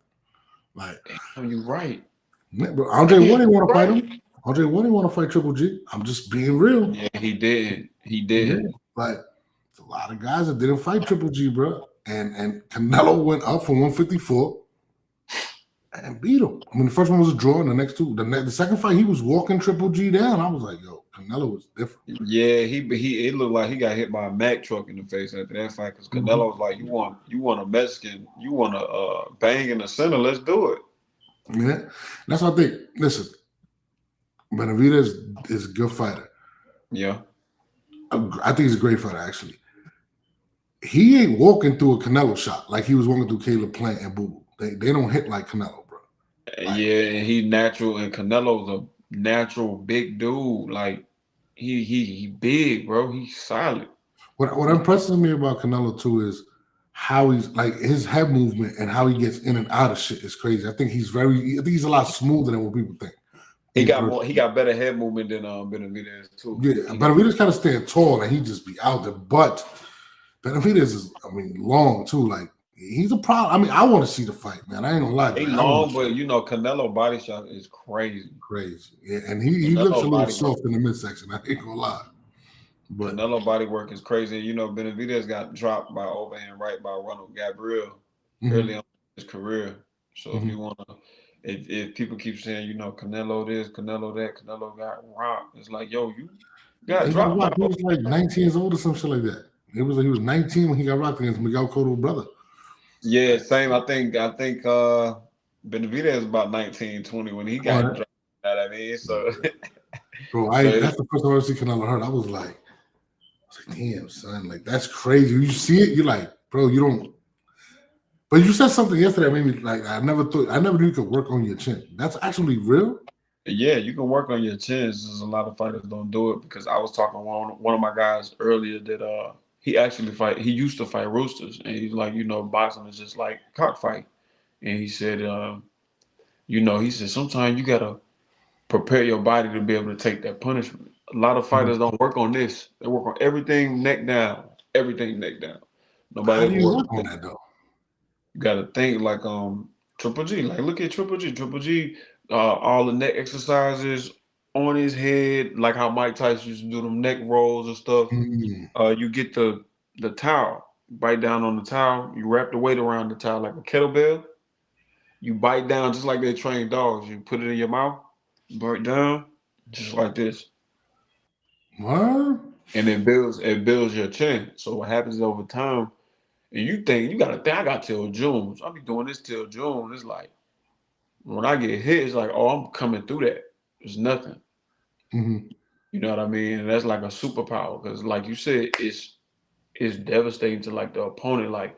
Like, Damn, you right. man, bro, Andre Ward didn't want to fight Right. him. Andre Ward didn't want to fight Triple G. I'm just being real. Yeah, he didn't. He Yeah, didn't. like, there's a lot of guys that didn't fight Triple G, bro. And Canelo went up from 154 and beat him. I mean, the first one was a draw, and the next two, the second fight, he was walking Triple G down. I was like, yo, Canelo was different. Yeah, he it looked like he got hit by a Mack truck in the face after that fight because Canelo was like, you want a Mexican, you want to bang in the center, let's do it. Yeah, that's what I think. Listen, Benavidez is a good fighter. Yeah. I think he's a great fighter, actually. He ain't walking through a Canelo shot like he was walking through Caleb Plant and Boo Boo. They don't hit like Canelo, bro. Like, Yeah, and he natural, and Canelo's a natural big dude. Like he big, bro. He's solid. what impresses me about Canelo too is how he's like his head movement and how he gets in and out of shit is crazy. I think he's a lot smoother than what people think. He got better head movement than Benavidez too. Yeah, Benavidez kind of stand tall and he just be out there, but Benavidez is, I mean, long too. Like, he's a problem. I mean, I want to see the fight, man. I ain't gonna lie. He long, but you know, Canelo body shot is crazy. Crazy. Yeah, and he looks a little soft in the midsection. I ain't gonna lie. But Canelo body work is crazy. You know, Benavidez got dropped by overhand right by Ronald Gabriel early on in his career. So if you wanna, if people keep saying, you know, Canelo this, Canelo that, Canelo got rocked, it's like, yo, you got dropped by. He was like 19 years old or some shit like that. He was 19 when he got rocked against Miguel Cotto's brother. Yeah, same. I think Benavidez was about 19, 20 when he got dropped. You know what I mean? So bro, that's the first time I ever see Canelo hurt. I was like, damn, son, like that's crazy. You see it, you're like, bro, you don't. But you said something yesterday that made me like, I never knew you could work on your chin. That's actually real. Yeah, you can work on your chins. There's a lot of fighters don't do it because I was talking to one of my guys earlier that he used to fight roosters, and he's like, you know, boxing is just like cockfight. And he said, you know, he said sometimes you gotta prepare your body to be able to take that punishment. A lot of fighters don't work on this. They work on everything neck down. Everything neck down. Nobody How do you work on that though? You gotta think like Triple G. Like look at Triple G. Triple G, all the neck exercises on his head, like how Mike Tyson used to do them neck rolls and stuff. You get the towel, bite down on the towel, you wrap the weight around the towel like a kettlebell. You bite down just like they train dogs. You put it in your mouth, bite down, just like this. What? And it builds your chin. So what happens over time, and you think you gotta think I got till June. So I'll be doing this till June. It's like when I get hit, it's like, oh, I'm coming through that. There's nothing. You know what I mean? And that's like a superpower because, like you said, it's devastating to like the opponent. Like,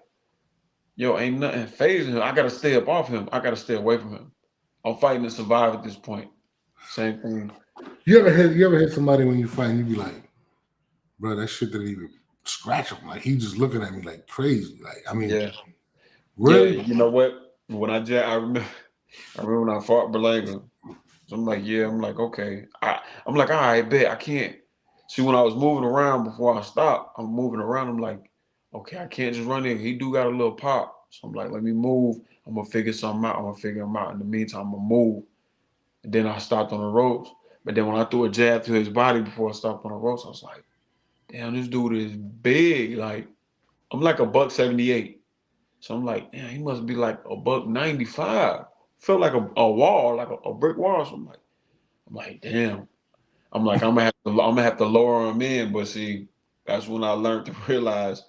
yo, ain't nothing phasing him. I gotta stay up off him. I gotta stay away from him. I'm fighting to survive at this point. Same thing. You ever hit somebody when you fight and you be like, bro, that shit didn't even scratch him. Like he just looking at me like crazy. Like, I mean, really? Yeah, you know what? I remember when I fought Berlanga. So I'm like, I'm like, okay. I'm like, all right, bet I can't. See, when I was moving around before I stopped, I'm moving around. I'm like, okay, I can't just run in. He do got a little pop. So I'm like, let me move. I'm gonna figure something out. I'm gonna figure him out. In the meantime, I'm gonna move. And then I stopped on the ropes. But then when I threw a jab to his body before I stopped on the ropes, I was like, damn, this dude is big. Like, I'm like $178. So I'm like, damn, he must be like $195. Felt like a wall, like a brick wall. So I'm like, damn. I'm like, I'm gonna have to lower him in. But see, that's when I learned to realize,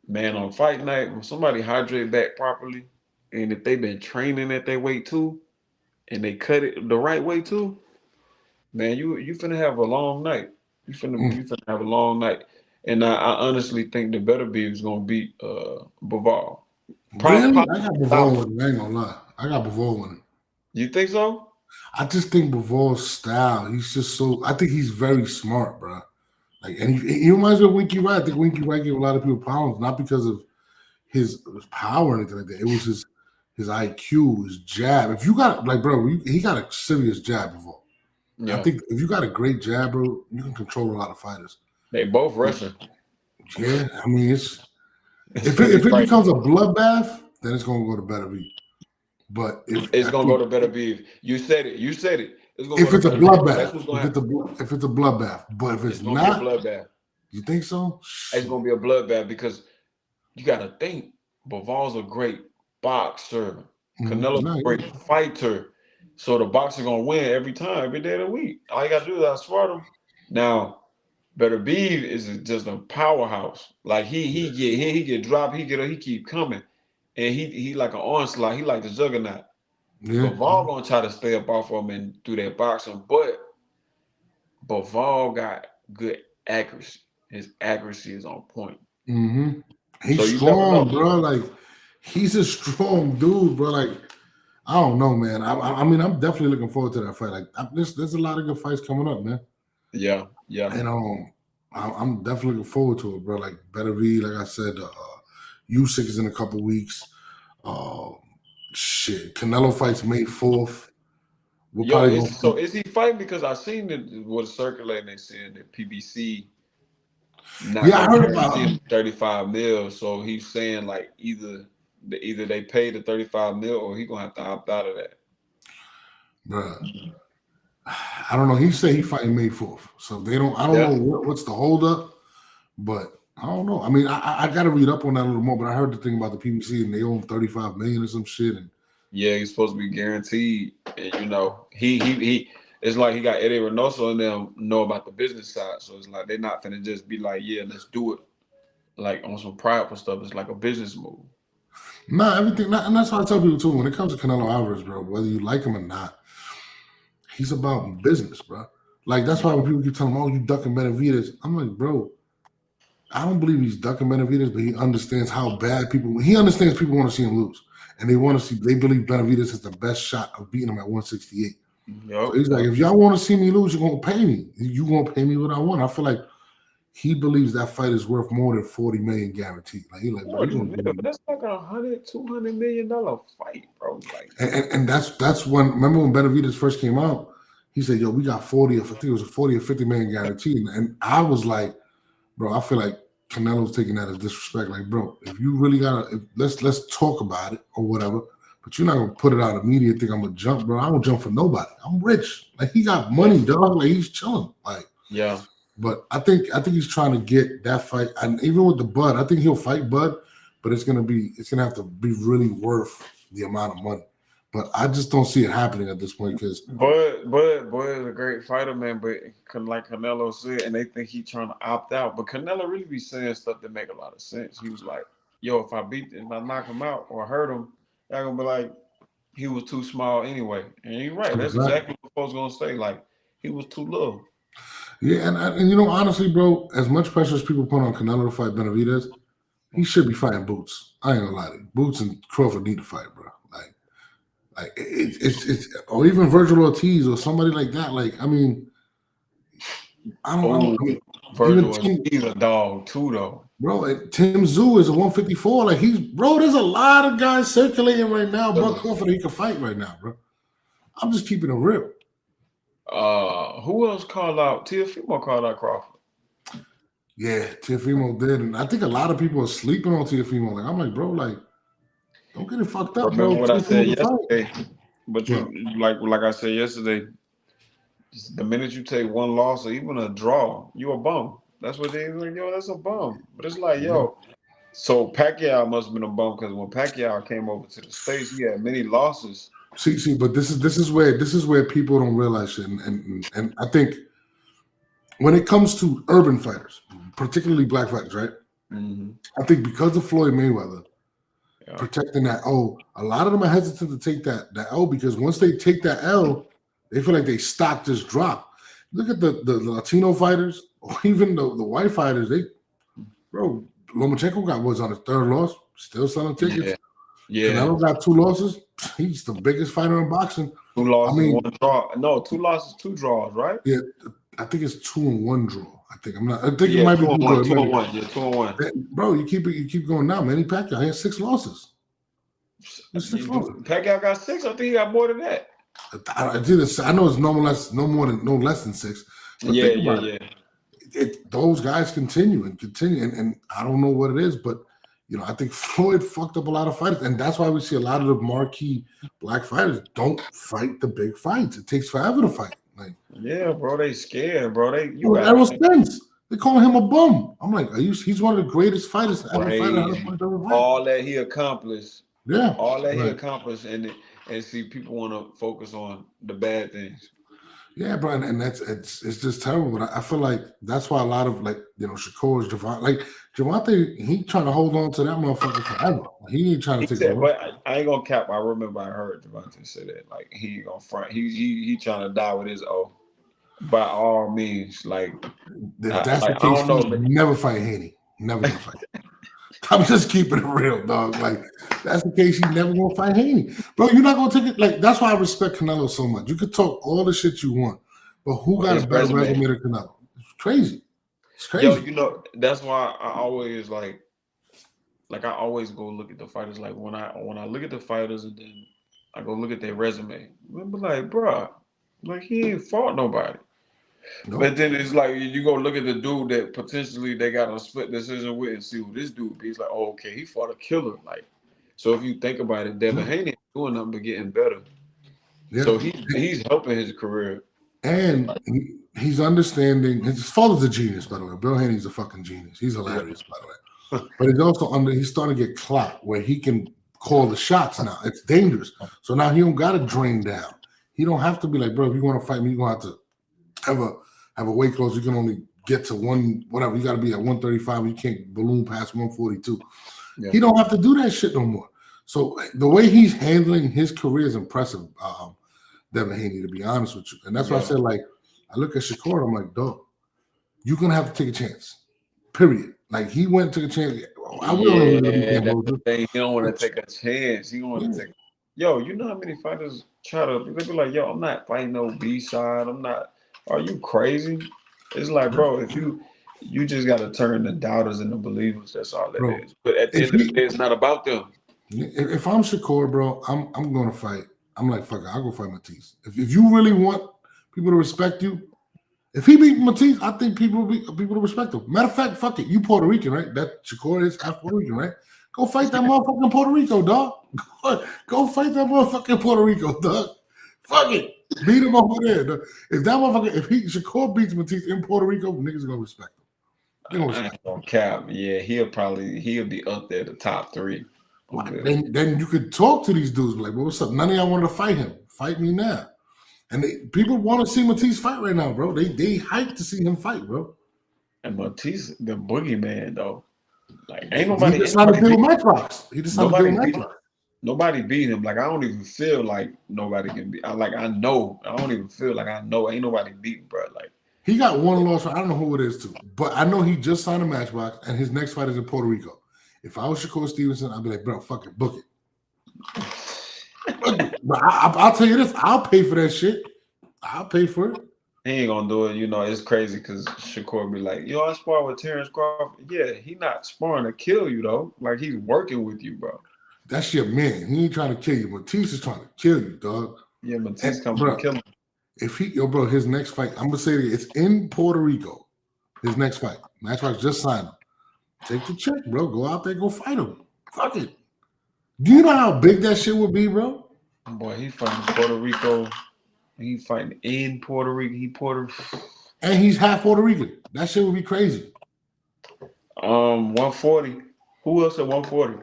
man, on fight night, when somebody hydrate back properly, and if they've been training at their weight too, and they cut it the right way too, man, you finna have a long night. You finna have a long night. And I honestly think the better beef is gonna beat Bivol. Really? I got Bivol winning. I ain't gonna lie. I got Bivol winning. You think so? I just think Bivol's style. He's just so. I think he's very smart, bro. Like, and he reminds me of Winky Wright. I think Winky Wright gave a lot of people problems, not because of his power or anything like that. It was his IQ, his jab. If you got like, bro, he got a serious jab before. Yeah. I think if you got a great jab, bro, you can control a lot of fighters. They both Russian. Yeah, I mean, if it becomes a bloodbath, then it's gonna go to better beef. But it's gonna go to better beef. You said it. If it's a bloodbath, if it's a bloodbath, but if it's not, a bloodbath. You think so? It's gonna be a bloodbath because you gotta think. Bivol's a great boxer. Canelo's a great fighter. So the boxer gonna win every time, every day of the week. All you gotta do is outsmart him. Now, Better Beef is just a powerhouse. Like he get dropped, he keep coming, and he like an onslaught. He like the juggernaut. Yeah. Bivol gonna try to stay up off of him and do that boxing, but Bivol got good accuracy. His accuracy is on point. Mm-hmm. He's strong, bro. Like he's a strong dude, bro. Like I don't know, man. I mean, I'm definitely looking forward to that fight. Like there's a lot of good fights coming up, man. Yeah. And I'm definitely looking forward to it, bro. Like Better V, like I said, Usyk is in a couple weeks. Canelo fights May 4th. Is he fighting? Because I seen it was circulating. They saying that PBC. I heard about 35 mil. So he's saying like either they pay the 35 mil or he gonna have to opt out of that. Bruh. I don't know. He said he fighting May 4th. So they don't. I don't know what's the holdup, but I don't know. I mean, I got to read up on that a little more. But I heard the thing about the PBC and they own 35 million or some shit. And yeah, he's supposed to be guaranteed. And you know, he it's like he got Eddie Reynoso and them know about the business side. So it's like they're not gonna just be like, yeah, let's do it. Like on some prideful stuff. It's like a business move. Nah, everything. And that's why I tell people too. When it comes to Canelo Alvarez, bro, whether you like him or not. He's about business, bro. Like, that's why when people keep telling him, oh, you ducking Benavidez. I'm like, bro, I don't believe he's ducking Benavidez, but he understands how bad he understands people want to see him lose. And they believe Benavidez has the best shot of beating him at 168. Yep. So he's like, if y'all want to see me lose, you're going to pay me. You're going to pay me what I want. I feel like he believes that fight is worth more than 40 million guaranteed. Like, he's like, bro, that's like $200 million fight, bro. Like, and that's when, remember when Benavidez first came out, he said, yo, we got 40, I think it was a 40 or 50 million guaranteed. And I was like, bro, I feel like Canelo's taking that as disrespect. Like, bro, if you really let's talk about it or whatever, but you're not gonna put it out immediately. Think I'm gonna jump, bro. I don't jump for nobody. I'm rich. Like, he got money, dog. Like, he's chilling. Like, yeah. But I think he's trying to get that fight, and even with the Bud, I think he'll fight Bud, but it's gonna have to be really worth the amount of money. But I just don't see it happening at this point because Bud is a great fighter, man. But like Canelo said, and they think he's trying to opt out. But Canelo really be saying stuff that make a lot of sense. He was like, "Yo, if I knock him out or hurt him, they're gonna be like, he was too small anyway." And you're right. That's exactly what folks gonna say. Like, he was too little. Yeah, and you know, honestly, bro, as much pressure as people put on Canelo to fight Benavidez, he should be fighting Boots. I ain't gonna lie to you. Boots and Crawford need to fight, bro. Like it's or even Virgil Ortiz or somebody like that. Like, I mean, I don't know. Virgil Ortiz a dog too, though. Bro, Tim Tszyu is a 154. Like, there's a lot of guys circulating right now. Buck Crawford, he can fight right now, bro. I'm just keeping it real. Who else called out? Teofimo called out Crawford. Yeah, Teofimo did, and I think a lot of people are sleeping on Teofimo. Like, I'm like, bro, like, don't get it fucked up, bro. What I said yesterday, but like I said yesterday, the minute you take one loss or even a draw, you a bum. That's what they like. Yo, that's a bum. But it's like, yo. So Pacquiao must have been a bum because when Pacquiao came over to the States, he had many losses. See, but this is where people don't realize shit, and I think when it comes to urban fighters, particularly black fighters, right? Mm-hmm. I think because of Floyd Mayweather protecting that O, a lot of them are hesitant to take that L because once they take that L, they feel like they stock just drop. Look at the Latino fighters, or even the white fighters. Bro, Lomachenko was on his third loss, still selling tickets. Yeah. Canelo got 2 losses. He's the biggest fighter in boxing. 2 losses, 1 draw. No, 2 losses, 2 draws, right? Yeah, I think it's 2 and 1 draw. I think it might be 2 and 1. Yeah, 2 and 1. Bro, you keep going now. Manny Pacquiao, he has 6 losses. Pacquiao got 6. I think he got more than that. I know it's no less than 6. But Yeah. Those guys continue, and I don't know what it is, but I think Floyd fucked up a lot of fighters, and that's why we see a lot of the marquee black fighters don't fight the big fights. It takes forever to fight. Yeah, bro, they scared, bro. Errol Spence, they call him a bum. I'm like, he's one of the greatest fighters to ever fight. All that he accomplished. Yeah. All that he accomplished, and see, people want to focus on the bad things. Yeah, bro, and it's just terrible. But I feel like that's why a lot of Shakur's Gervonta, he trying to hold on to that motherfucker forever. He ain't trying to take it. But I ain't gonna cap. I remember I heard Gervonta say that. Like, he ain't gonna front. He trying to die with his O. By all means, like, if that's the case, I don't know, never fight Haney. Never gonna fight. I'm just keeping it real, dog. Like, that's the case. He's never gonna fight Haney, bro. You're not gonna take it. Like, that's why I respect Canelo so much. You could talk all the shit you want, but who got a better resume than Canelo? It's crazy. It's crazy. Yo, that's why I always I always go look at the fighters. Like, when I look at the fighters, and then I go look at their resume. I'm like, bro, like, he ain't fought nobody. Nope. But then it's like you go look at the dude that potentially they got a split decision with and see who this dude be. He's like, oh, okay, he fought a killer. Like, so if you think about it, Devin Haney ain't doing nothing but getting better. Yeah. So he's helping his career. And he's understanding. His father's a genius, by the way. Bill Haney's a fucking genius. He's hilarious, by the way. But he's also he's starting to get clout where he can call the shots now. It's dangerous. So now he don't got to drain down. He don't have to be like, bro, if you want to fight me, you're going to have to have a weight class. You can only get to whatever. You got to be at 135. You can't balloon past 142. Yeah. He don't have to do that shit no more. So the way he's handling his career is impressive, Devin Haney, to be honest with you. And that's why I said, like, I look at Shakur, I'm like, dog, you're going to have to take a chance, period. Like, he went and took a chance. I will that's the thing. He don't want to take a chance. He want to take Yo, you know how many fighters they be like, yo, I'm not fighting no B-side. I'm not. Are you crazy? It's like, bro, if you just got to turn the doubters into believers. That's all that is. But at the end of the day, it's not about them. If I'm Shakur, bro, I'm going to fight. I'm like, fuck it, I'll go fight Matisse. If you really want people to respect you, if he beat Matisse, I think people will respect him. Matter of fact, fuck it, you Puerto Rican, right? That Shakur is half Puerto Rican, right? Go fight that motherfucking Puerto Rico, dog. Go fight that motherfucking Puerto Rico, dog. Fuck it. Beat him over there. Dog. If Shakur beats Matisse in Puerto Rico, niggas are gonna respect him. They're gonna respect him. Cap, yeah, he'll be up there, the top 3. Okay. Then you could talk to these dudes, like, well, what's up? None of y'all wanted to fight him. Fight me now. And people want to see Matisse fight right now, bro. They hyped to see him fight, bro. And Matisse, the boogeyman, though. Like, ain't nobody. He decided to deal with Matchbox. Nobody beat him. Like, I don't even feel like nobody can beat. I don't even feel like I know. Ain't nobody beat, bro. Like, he got one loss. I don't know who it is too, but I know he just signed a Matchbox, and his next fight is in Puerto Rico. If I was Shakur Stevenson, I'd be like, bro, fuck it, book it. But I'll tell you this, I'll pay for that shit. I'll pay for it. He ain't gonna do it. You know, it's crazy because Shakur be like, yo, I spar with Terrence Crawford. Yeah, he not sparring to kill you, though. Like, he's working with you, bro. That's your man. He ain't trying to kill you. Matisse is trying to kill you, dog. Yeah, Matisse comes to kill him. If bro, his next fight, I'm gonna say it's in Puerto Rico. His next fight. Matchbox just signed him. Take the check, bro. Go out there, go fight him. Fuck it. Do you know how big that shit would be, bro? Boy, he fighting Puerto Rico. He fighting in Puerto Rico. And he's half Puerto Rican. That shit would be crazy. 140. Who else at 140?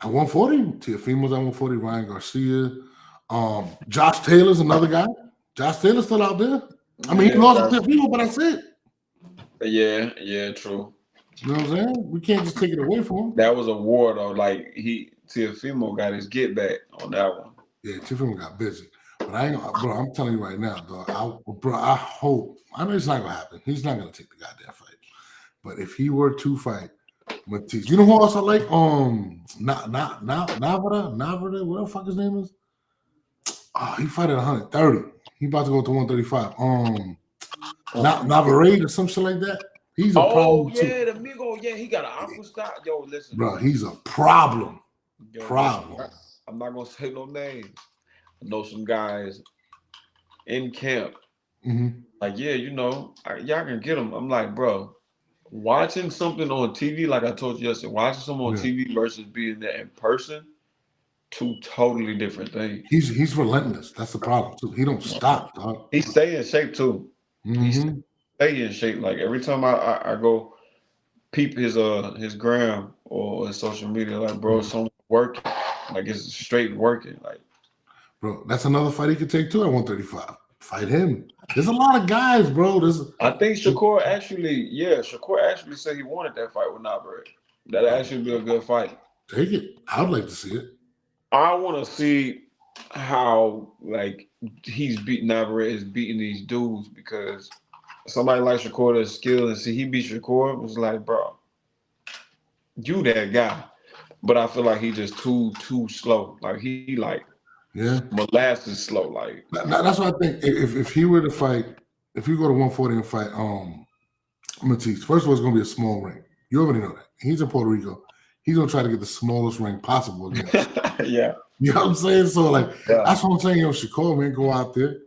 At 140? Teofimo's at 140. Ryan Garcia. Josh Taylor's another guy. Josh Taylor's still out there. I mean, he lost to Teofimo, but that's it. Yeah, true. You know what I'm saying? We can't just take it away from him. That was a war, though. Like, Teofimo got his get back on that one. Yeah, Teofimo got busy. But But I ain't, bro. I'm telling you right now, dog. I hope. I know it's not gonna happen. He's not gonna take the goddamn fight. But if he were to fight Matisse, you know who else I like? Navara, whatever the fuck his name is. Oh, he fight at 130. He about to go to 135. Navarrete or some shit like that. He's a problem too. The Migo, he got an aqua style. Yo, listen, bro. He's a problem. Listen, I'm not gonna say no names. I know some guys in camp. Like, y'all can get them. I'm like, bro, watching something on TV, like I told you yesterday, watching something on TV versus being there in person, two totally different things. He's relentless. That's the problem too. He don't stop, dog. He stay in shape too. He stay in shape. Like every time I go peep his gram or his social media, like, bro, someone working, like it's straight working, like. Bro, that's another fight he could take too at 135. Fight him. There's a lot of guys, bro. I think Shakur actually said he wanted that fight with Navarrete. That'd actually be a good fight. Take it. I would like to see it. I want to see how like he's beating Navarrete is beating these dudes, because somebody like Shakur that's skilled and see he beat Shakur, was like, bro, you that guy. But I feel like he just too slow. Like he like molasses slow. Like that's what I think. If he were to fight, if you go to 140 and fight Matisse, first of all, it's gonna be a small ring. You already know that. He's in Puerto Rico. He's gonna try to get the smallest ring possible against. Yeah. You know what I'm saying? So like that's what I'm saying. Yo, Shakur, man, go out there,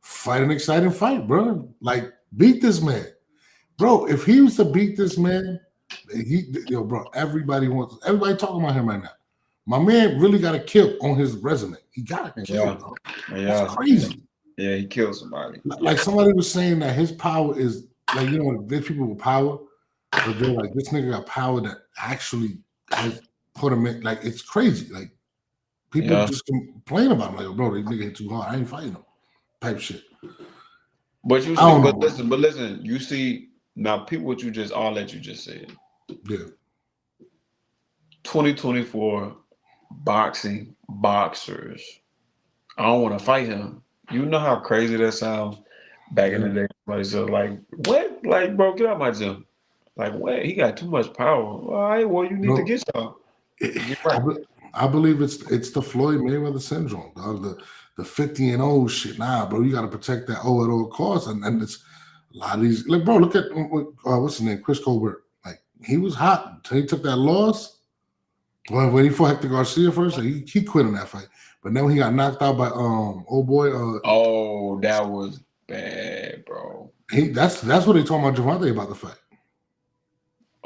fight an exciting fight, bro. Like beat this man. Bro, if he was to beat this man, bro, everybody talking about him right now. My man really got a kill on his resume. He got a kill. That's crazy. Yeah, he killed somebody. Like somebody was saying that his power is like, there's people with power, but they're like, this nigga got power that actually has put him in. Like, it's crazy. Like, people just complain about him. Like, bro, this nigga hit too hard. I ain't fighting him. Type shit. But you see, but listen, you see now people what you just said. Yeah. 2024 boxers. I don't want to fight him. You know how crazy that sounds back in the day. Like, so like, what? Like, bro, get out my gym. Like, what? He got too much power. All right, well, you need to get some. I believe it's the Floyd Mayweather syndrome, dog. The 50-0 shit. Nah, bro, you got to protect that O at all costs. And it's a lot of these. Like, bro, look at what's his name, Chris Colbert. Like, he was hot until he took that loss. Well, when he fought Hector Garcia first, he quit in that fight. But then when he got knocked out by old boy. That was bad, bro. That's what they told my Gervonta about the fight.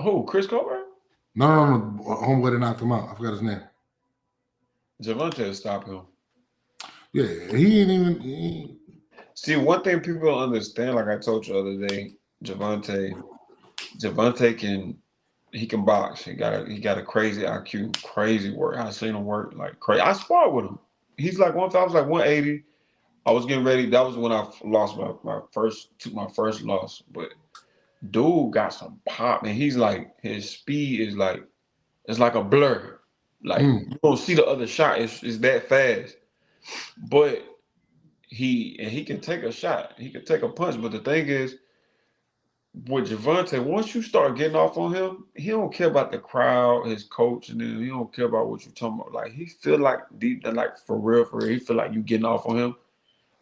Who? Chris Colbert? No. Homeboy that knocked him out. I forgot his name. Gervonta stopped him. Yeah, he ain't even. See, one thing people don't understand, like I told you the other day, Gervonta can box. He got a crazy IQ, crazy work. I seen him work like crazy. I sparred with him. He's like I was like 180. I was getting ready. That was when I lost my first loss. But dude got some pop, and he's like, his speed is like, it's like a blur. Like you don't see the other shot. It's that fast. But he can take a shot. He can take a punch. But the thing is, with Gervonta, once you start getting off on him, he don't care about the crowd, his coach, and then he don't care about what you're talking about. Like, he feel like deep, like for real, he feel like you getting off on him,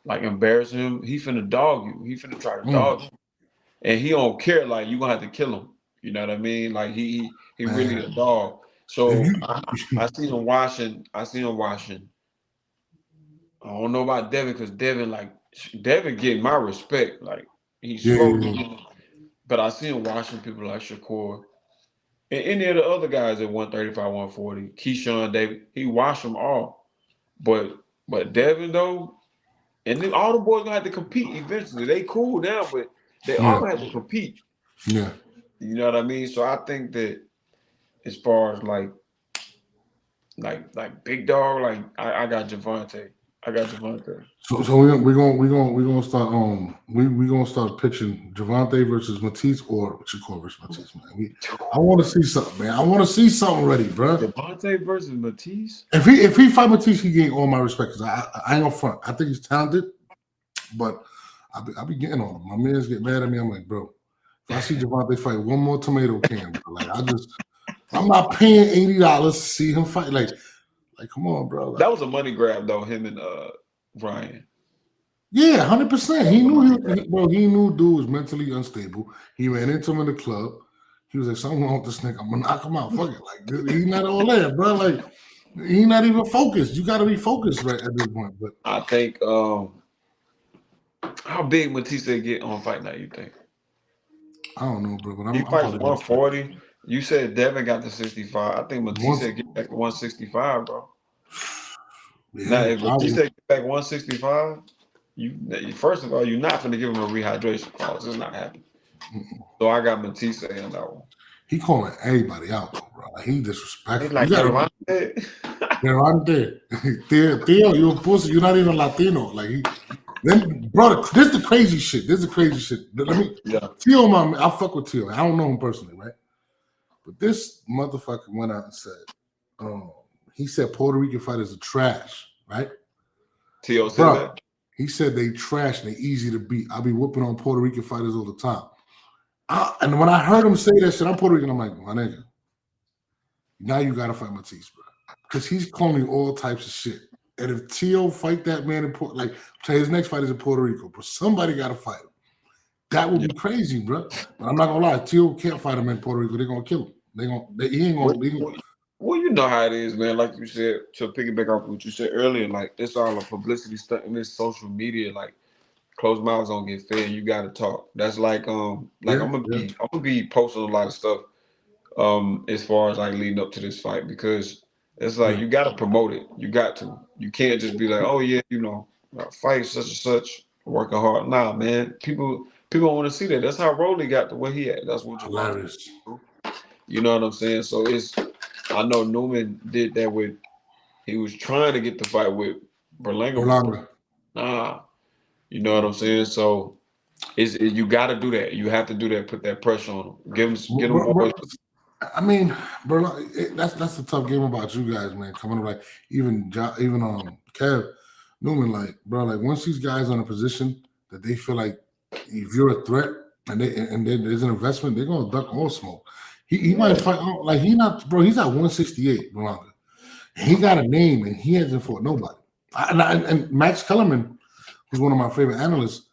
like embarrassing him. He finna dog you. He finna try to dog you, and he don't care. Like, you gonna have to kill him. You know what I mean? Like he really a dog. So I see him washing. I don't know about Devin, because Devin getting my respect. Like, he's slow. But I see him watching people like Shakur and any of the other guys at 135, 140, KEYSHAWN, David, he watched them all. But Devin, though, and then all the boys gonna have to compete eventually. They cool now, but they all gonna have to compete. Yeah. You know what I mean? So I think that as far as like big dog, like I got Gervonta. I got Gervonta. So we're gonna start we gonna start pitching Gervonta versus Matisse or Shakur versus Matisse, man. I want to see something, man. I want to see something ready, bro. Gervonta versus Matisse. If he fight Matisse, he gain all my respect. Cause I ain't gonna front. I think he's talented, but I be getting on him. My mans get mad at me. I'm like, bro, if I see Gervonta fight one more tomato can, bro, like I'm not paying $80 to see him fight. Like come on, bro. Like, that was a money grab though. Him and Ryan. Yeah, 100%. He knew dude was mentally unstable. He ran into him in the club. He was like, something wrong with this nigga. I'm gonna knock him out. Fuck it. Like, he's not all there, bro. Like, he's not even focused. You gotta be focused right at this point. But I think how big Matisse get on Fight Night, you think? I don't know, bro. But He fights 140. You said Devin got to 65. I think Matisse get back to 165, bro. Yeah, now, if Matisse get back 165, first of all, you're not gonna give him a rehydration clause. It's not happening. So I got Matisse on that one. He calling everybody out though, bro. Like, he disrespectful. He's like, Gervonta. Theo, you a pussy. You're not even Latino. Like bro, this is the crazy shit. Theo, I fuck with Theo. I don't know him personally, right? But this motherfucker went out and said, he said Puerto Rican fighters are trash, right? Theo said that? He said they trash and they easy to beat. I'll be whooping on Puerto Rican fighters all the time. And when I heard him say that shit, I'm Puerto Rican, I'm like, my nigga, now you got to fight Matisse, bro. Because he's cloning all types of shit. And if Theo fight that man in Puerto Rico, his next fight is in Puerto Rico, but somebody got to fight him. That would be crazy, bro. But I'm not going to lie. Theo can't fight him in Puerto Rico. They're going to kill him. He ain't going to. Well, you know how it is, man. Like you said, to piggyback off what you said earlier, like it's all a publicity stunt in this social media. Like closed mouths don't get fed. You got to talk. That's like I'm gonna be posting a lot of stuff as far as like leading up to this fight because it's like you got to promote it. You got to. You can't just be like, oh yeah, fight such and such, working hard. Nah, man. People want to see that. That's how Rolly got to where he at. That's what hilarious. You know what I'm saying? So I know Newman did that he was trying to get the fight with Berlanga. Nah, you know what I'm saying? So you got to do that. You have to do that. Put that pressure on him. Get him more. I mean, that's the tough game about you guys, man. Coming up, like even Kev Newman, like bro, like once these guys are in a position that they feel like if you're a threat and there's an investment, they're gonna duck all smoke. He might fight like he's at 168, Berlanga. He got a name and he hasn't fought nobody. And Max Kellerman, who's one of my favorite analysts,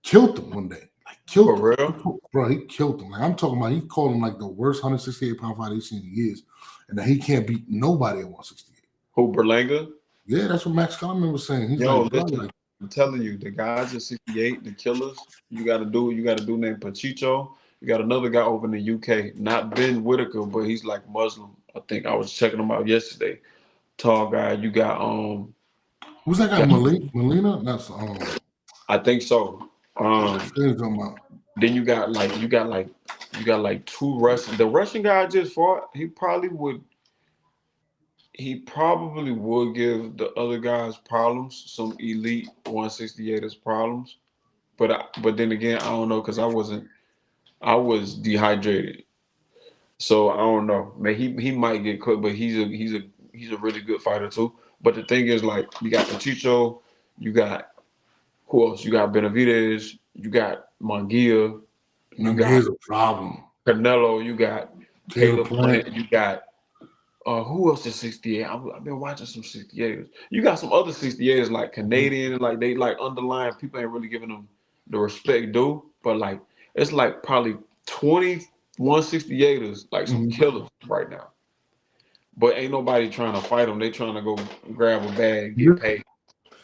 killed him one day. Like killed him. For real? Bro, he killed him. Like I'm talking about, he called him like the worst 168-pound fighter he's seen in years, and that he can't beat nobody at 168. Who, Berlanga? Yeah, that's what Max Kellerman was saying. He's listen, I'm telling you, the guys at 68, the killers, you got to do named Pachicho. You got another guy over in the UK, not Ben Whitaker, but he's like Muslim. I think I was checking him out yesterday. Tall guy. You got who's that guy? Molina? That's I think so. Then you got like two Russian. The Russian guy I just fought, he probably would give the other guys problems, some elite 168ers problems. But then again, I don't know because I was dehydrated, so I don't know. Man, he might get cooked, but he's a really good fighter too. But the thing is, like, you got Pachicho, you got who else? You got Benavidez, you got Munguia, here's a problem. Canelo, you got Caleb Plant, you got who else is 68? I've been watching some 68ers. You got some other 68ers like Canadian, like they like underlying people ain't really giving them the respect due, but like. It's like probably 20 168ers, like some killers right now. But ain't nobody trying to fight them. They trying to go grab a bag, get paid.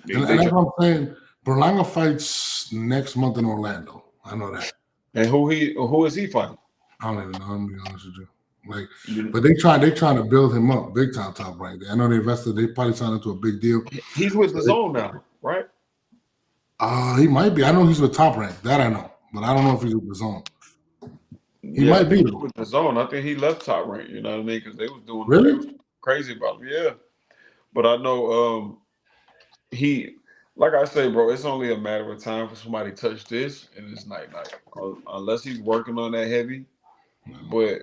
And that's what I'm saying. Berlanga fights next month in Orlando. I know that. And who is he fighting? I don't even know. I'm gonna be honest with you. Like, but they trying to build him up big time top right there. I know they invested. They probably signed into a big deal. He's with the Zone now, right? He might be. I know he's with Top Rank. That I know. But I don't know if he's with the Zone. He might be with the Zone. I think he left Top Rank. You know what I mean? Because they was doing really crazy about him. Yeah, but I know he, like I say, bro, it's only a matter of time for somebody to touch this, and it's like unless he's working on that heavy, but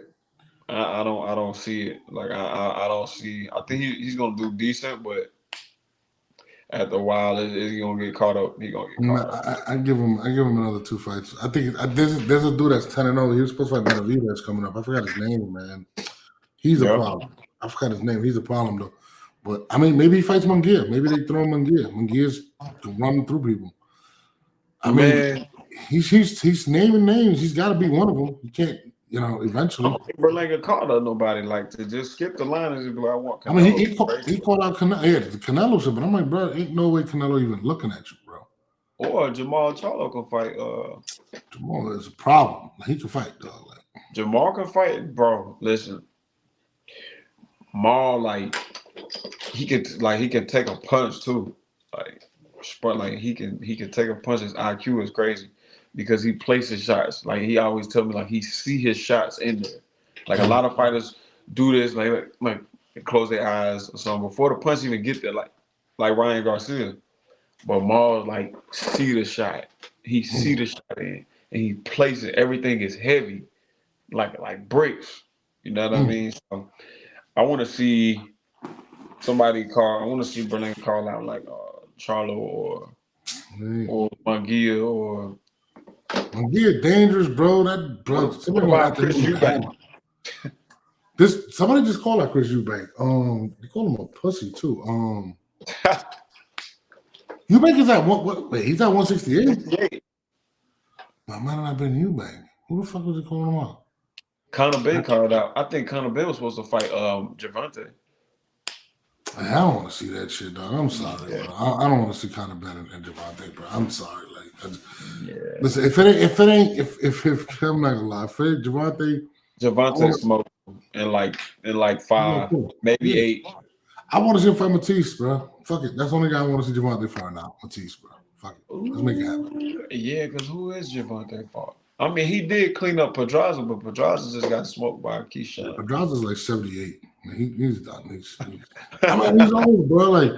I don't see it. Like I don't see. I think he's gonna do decent, but after a while, he's gonna get caught up. He gonna get No, caught up. I give him another 2 fights. I think there's a dude that's 10-0. He was supposed to fight Benavidez coming up. I forgot his name, man. He's a problem. I forgot his name. He's a problem though. But I mean, maybe he fights Munguia. Maybe they throw him Munguia. Munguia's running through people. I mean, he's naming names. He's got to be one of them. You can't, eventually. I don't think Berlanga called out nobody like to just skip the line and just be like, I want Canelo. I mean, he called out Canelo. Yeah, the Canelo shit, but I'm like, bro, ain't no way Canelo even looking at you, bro. Or Jamal Charlo can fight. Jamal is a problem. Like, he can fight, dog. Like, Jamal can fight, bro. Listen, Maul, like he can take a punch too. Like he can take a punch. His IQ is crazy because he places shots. Like he always tell me, like he see his shots in there. Like a lot of fighters do this, like close their eyes or something before the punch even get there. Like Ryan Garcia. But Maul like see the shot. He see the shot in and he places it. Everything is heavy, like bricks. You know what I mean? So I want to see somebody call. I want to see Berlanga call out like Charlo or Munguia or Munguia dangerous, bro. That bro. Chris Eubank. Somebody just called out Chris Eubank. They call him a pussy too. Eubank is at what? Wait, he's at 168. But might not have been Eubank. Who the fuck was he calling him out? Conor Ben called out. I think Conor Ben was supposed to fight Gervonta. I don't want to see that shit, dog. I'm sorry, bro. I don't want to see Conor Ben and Gervonta, bro. I'm sorry. Like, listen, if I'm not gonna lie, if it Gervonta smoked in like 5, maybe 8. I want to see him fight Matisse, bro. Fuck it. That's the only guy I want to see Gervonta fight now. Matisse, bro. Fuck it. Let's make it happen. Yeah, because who is Gervonta fought? I mean, he did clean up Pedraza, but Pedraza just got smoked by KEYSHAWN. Pedraza's like 78. He's done. He's old, bro. Like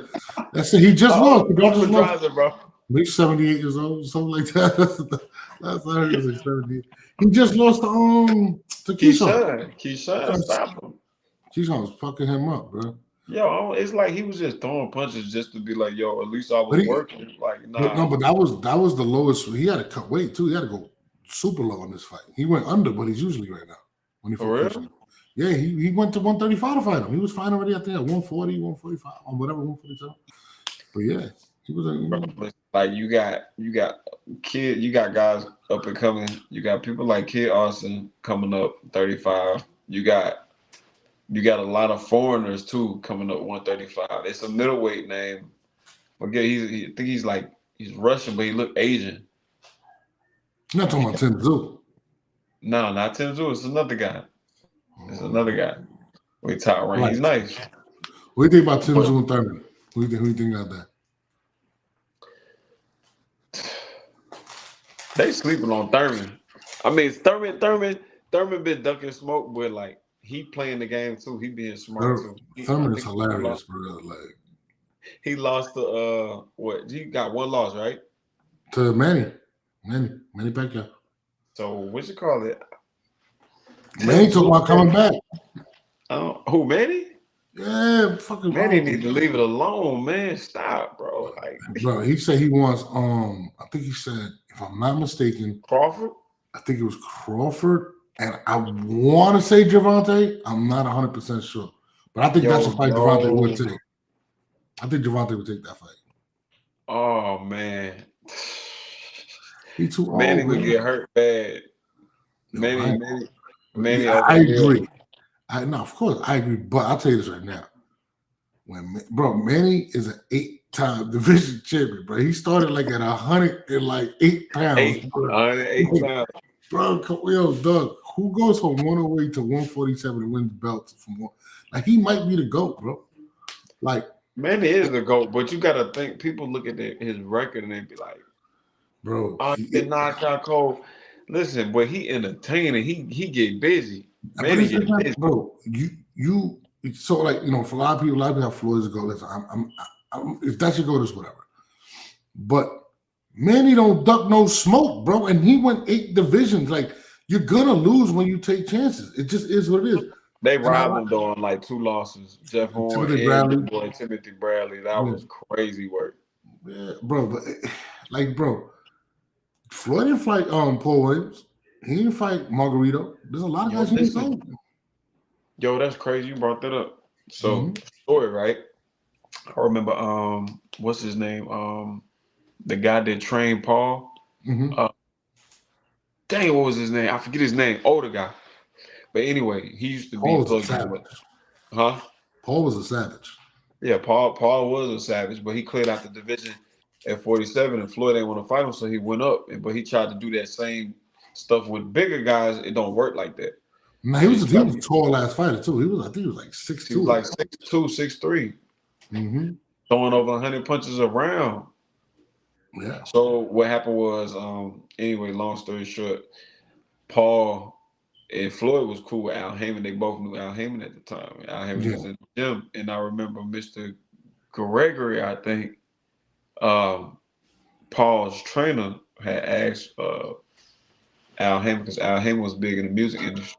that's it. He just lost. Pedraza, bro. He's 78 years old, something like that. That's I heard he was like 78. He just lost to KEYSHAWN. KEYSHAWN stopped him. KEYSHAWN was fucking him up, bro. Yo, it's like he was just throwing punches just to be like, yo, at least I was working. Like, nah. No, but that was the lowest. He had to cut weight too. He had to go super low on this fight. He went under, but he's usually right now. When he fought KEYSHAWN. Yeah, he went to 135 to fight him. He was fine already, I think, at 140, 145, or whatever, 147. But yeah, he was like you got guys up and coming. You got people like Kid Austin coming up 35. You got a lot of foreigners too coming up 135. It's a middleweight name. Forget I think he's Russian, but he look Asian. You're not talking about Tim Tszyu. No, not Tim Tszyu. It's another guy. It's another guy. We top rank. He's nice. What do you think about Tim Tszyu and Thurman? Who do you think about that? They sleeping on Thurman. I mean, Thurman been ducking smoke, but like he playing the game too. He being smart too. Thurman is hilarious, bro. Like he lost to what? He got one loss, right? To Manny Pacquiao. So what you call it? Manny talking about coming back. Who, Manny? Yeah, fucking Manny need to leave it alone, man. Stop, bro. Like, bro, he said he wants I think he said, if I'm not mistaken, Crawford. I think it was Crawford, and I want to say Gervonta. I'm not 100% sure, but I think that's a fight Gervonta would take. I think Gervonta would take that fight. Oh man, he too old. Manny would get hurt bad. Manny. I agree. Of course, I agree. But I'll tell you this right now. Manny is an 8-time division champion, bro. He started like at 108 pounds. 8 pounds. Bro, yo, Doug, who goes from 108 to 147 and wins belts from one? Like, he might be the GOAT, bro. Like, Manny is the GOAT, but you got to think, people look at his record and they be like, bro, he get knocked out cold. Listen, but he entertaining. He get busy. Manny get busy. Bro, you so like, for a lot of people have Floyd's go. Listen, if that's your goal, it's whatever. but Manny don't duck no smoke, bro. And he went 8 divisions. Like, you're gonna lose when you take chances. It just is what it is. They And I robbed like him though on like 2 losses. Jeff Horn Timothy and your Bradley. boy Timothy Bradley. That was crazy work. Yeah, bro. But like, bro, Floyd didn't fight Paul Williams. He didn't fight Margarito. There's a lot of guys he didn't fight. Yo, that's crazy. You brought that up. So story, right? I remember what's his name? The guy that trained Paul. Dang, what was his name? I forget his name. Older guy. But anyway, he used to be plugged with. Huh? Paul was a savage. Yeah, Paul was a savage, but he cleared out the division at 47, and Floyd didn't want to fight him, so he went up. But he tried to do that same stuff with bigger guys. It don't work like that. No, he was a tall ass fighter too. I think he was like 6'2". He was like 6'2", 6'3". Throwing over 100 punches around. Yeah. So what happened was, anyway, long story short, Paul and Floyd was cool with Al Heyman. They both knew Al Heyman at the time. Al Heyman was in the gym, and I remember Mr. Gregory, I think, Paul's trainer had asked Al Heyman, because Al Heyman was big in the music industry,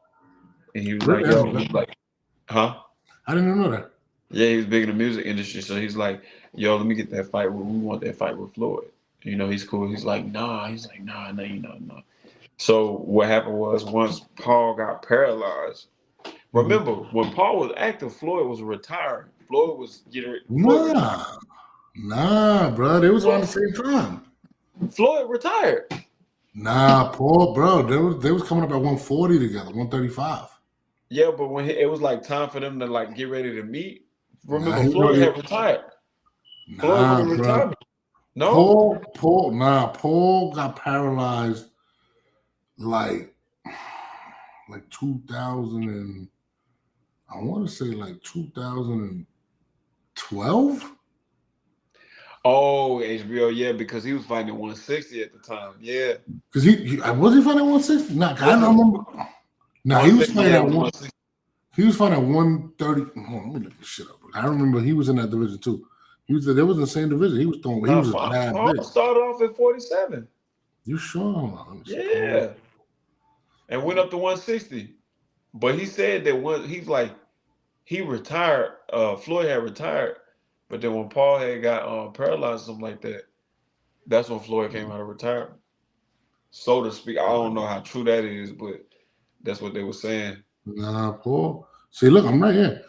and he was like, "Yo," he was like, "Huh?" I didn't know that. Yeah, he was big in the music industry, so he's like, "Yo, let me get that fight. We want that fight with Floyd." You know, he's cool. He's like, "Nah." He's like, "Nah, no." So what happened was, once Paul got paralyzed, remember when Paul was active, Floyd was retired. Floyd was getting Nah, bro. They was around the same time. Floyd retired. Nah, Paul, bro. They was coming up at 140 together, 135. Yeah, but when it was like time for them to like get ready to meet, remember Floyd had retired. Floyd was retired. No, Paul got paralyzed like 2000 and I want to say like 2012. Oh, HBO, yeah, because he was fighting at 160 at the time. Yeah, because he was he fighting at 160? Nah, I don't remember. Nah, he was fighting at 160. He was fighting at 130. Hold on, let me look this shit up. I remember he was in that division too. There was in the same division. He was throwing. He was just mad big. Paul started off at 47. You sure? Yeah, and went up to 160. But he said that he's like, he retired. Floyd had retired, but then when Paul had got paralyzed, something like that, that's when Floyd came out of retirement, so to speak. I don't know how true that is, but that's what they were saying. Nah, Paul. See, look, I'm right here.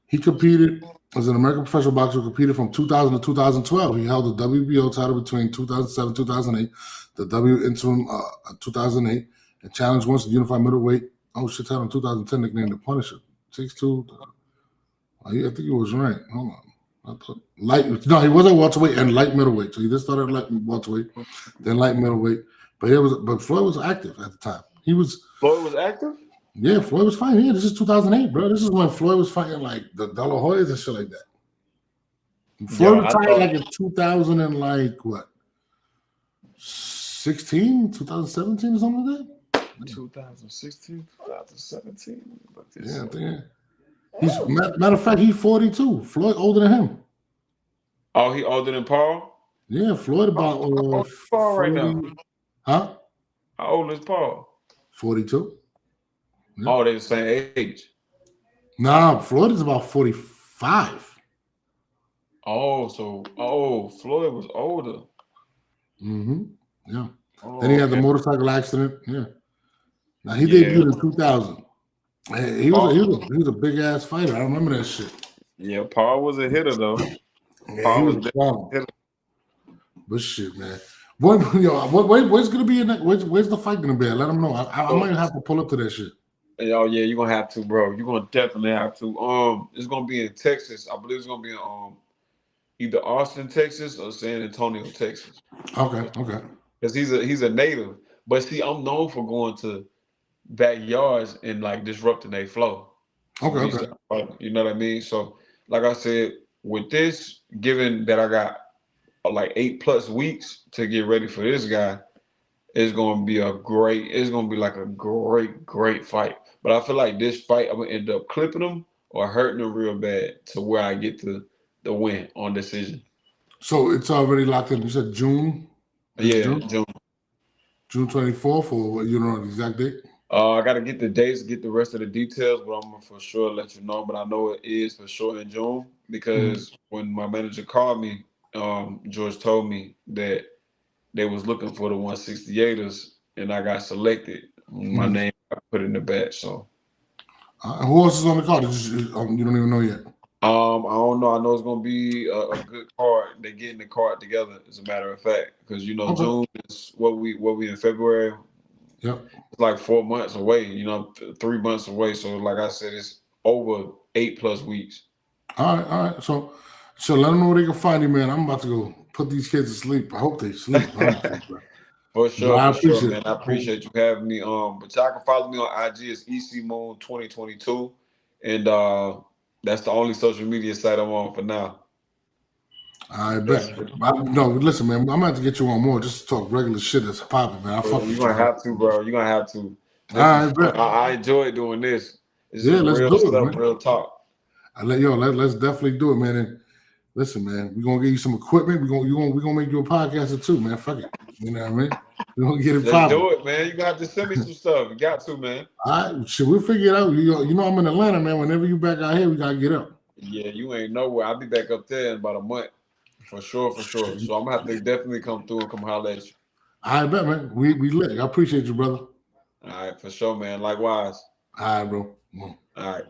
He competed as an American professional boxer who competed from 2000 to 2012. He held the WBO title between 2007 and 2008, the W interim 2008, and challenged once the unified middleweight. Oh shit! Title in 2010, nicknamed the Punisher. 6'2". I think he was right. Hold on. I thought he wasn't welterweight and light middleweight. So he just started light welterweight, then light middleweight. But Floyd was active at the time. Floyd was active? Yeah, Floyd was fighting. Yeah, this is 2008, bro. This is when Floyd was fighting like the De La Hoyas and shit like that. Floyd retired like in 2000 and like what? 2017 or something like that? 2016, 2017. Yeah, I think. Matter of fact, he's 42. Floyd older than him. Oh, he older than Paul? Yeah, Floyd about Paul 40, right now. Huh? How old is Paul? 42. Yeah. Oh, they're the same age. Nah, Floyd is about 45. Oh, Floyd was older. Yeah. Then he had the motorcycle accident. Yeah. Now he debuted in 2000. He was a big ass fighter. I remember that shit. Yeah, Paul was a hitter though. Yeah, Paul was a hitter. But shit, man. Where's gonna be where's the fight gonna be at? Let them know. I might have to pull up to that shit. Oh yeah, you're gonna have to, bro. You're gonna definitely have to. It's gonna be in Texas. I believe it's gonna be in either Austin, Texas, or San Antonio, Texas. Okay. Because he's a native. But see, I'm known for going to backyards and like disrupting their flow. Okay. You know what I mean? So, like I said, with this, given that I got like 8+ weeks to get ready for this guy, it's gonna be like a great fight. But I feel like this fight, I'm gonna end up clipping him or hurting him real bad to where I get the win on decision. So it's already locked in. You said June? Yeah, June? June 24th, or you know the exact date? I got to get the dates, get the rest of the details, but I'm gonna for sure let you know. But I know it is for sure in June because when my manager called me, George told me that they was looking for the 168ers, and I got selected. My name got put in the batch. So, who else is on the card? You don't even know yet. I don't know. I know it's gonna be a good card. They're getting the card together, as a matter of fact, because June is what we in February. Yep. It's like 4 months away. 3 months away. So, like I said, it's over 8+ weeks. All right. So let them know where they can find you, man. I'm about to go put these kids to sleep. I hope they sleep. For sure, man. I it. appreciate you having me. But y'all can follow me on IG. It's ECMoon 2022, and that's the only social media site I'm on for now. I bet. No, listen, man. I'm gonna have to get you on more just to talk regular shit that's popping, man. You're gonna have to, bro. You're gonna have to. I enjoy doing this. This is let's real do stuff, it, man. real talk. Let's definitely do it, man. And listen, man, we're gonna get you some equipment. We're gonna make you a podcaster too, man. Fuck it. You know what I mean? We're gonna get it popping. Let's do it, man. You got to send me some stuff. You got to, man. All right, should we figure it out? You know I'm in Atlanta, man. Whenever you back out here, we gotta get up. Yeah, you ain't nowhere. I'll be back up there in about a month. For sure. So I'm gonna have to definitely come through and come holler at you. I bet, man. We lit. I appreciate you, brother. All right, for sure, man. Likewise. All right, bro. All right.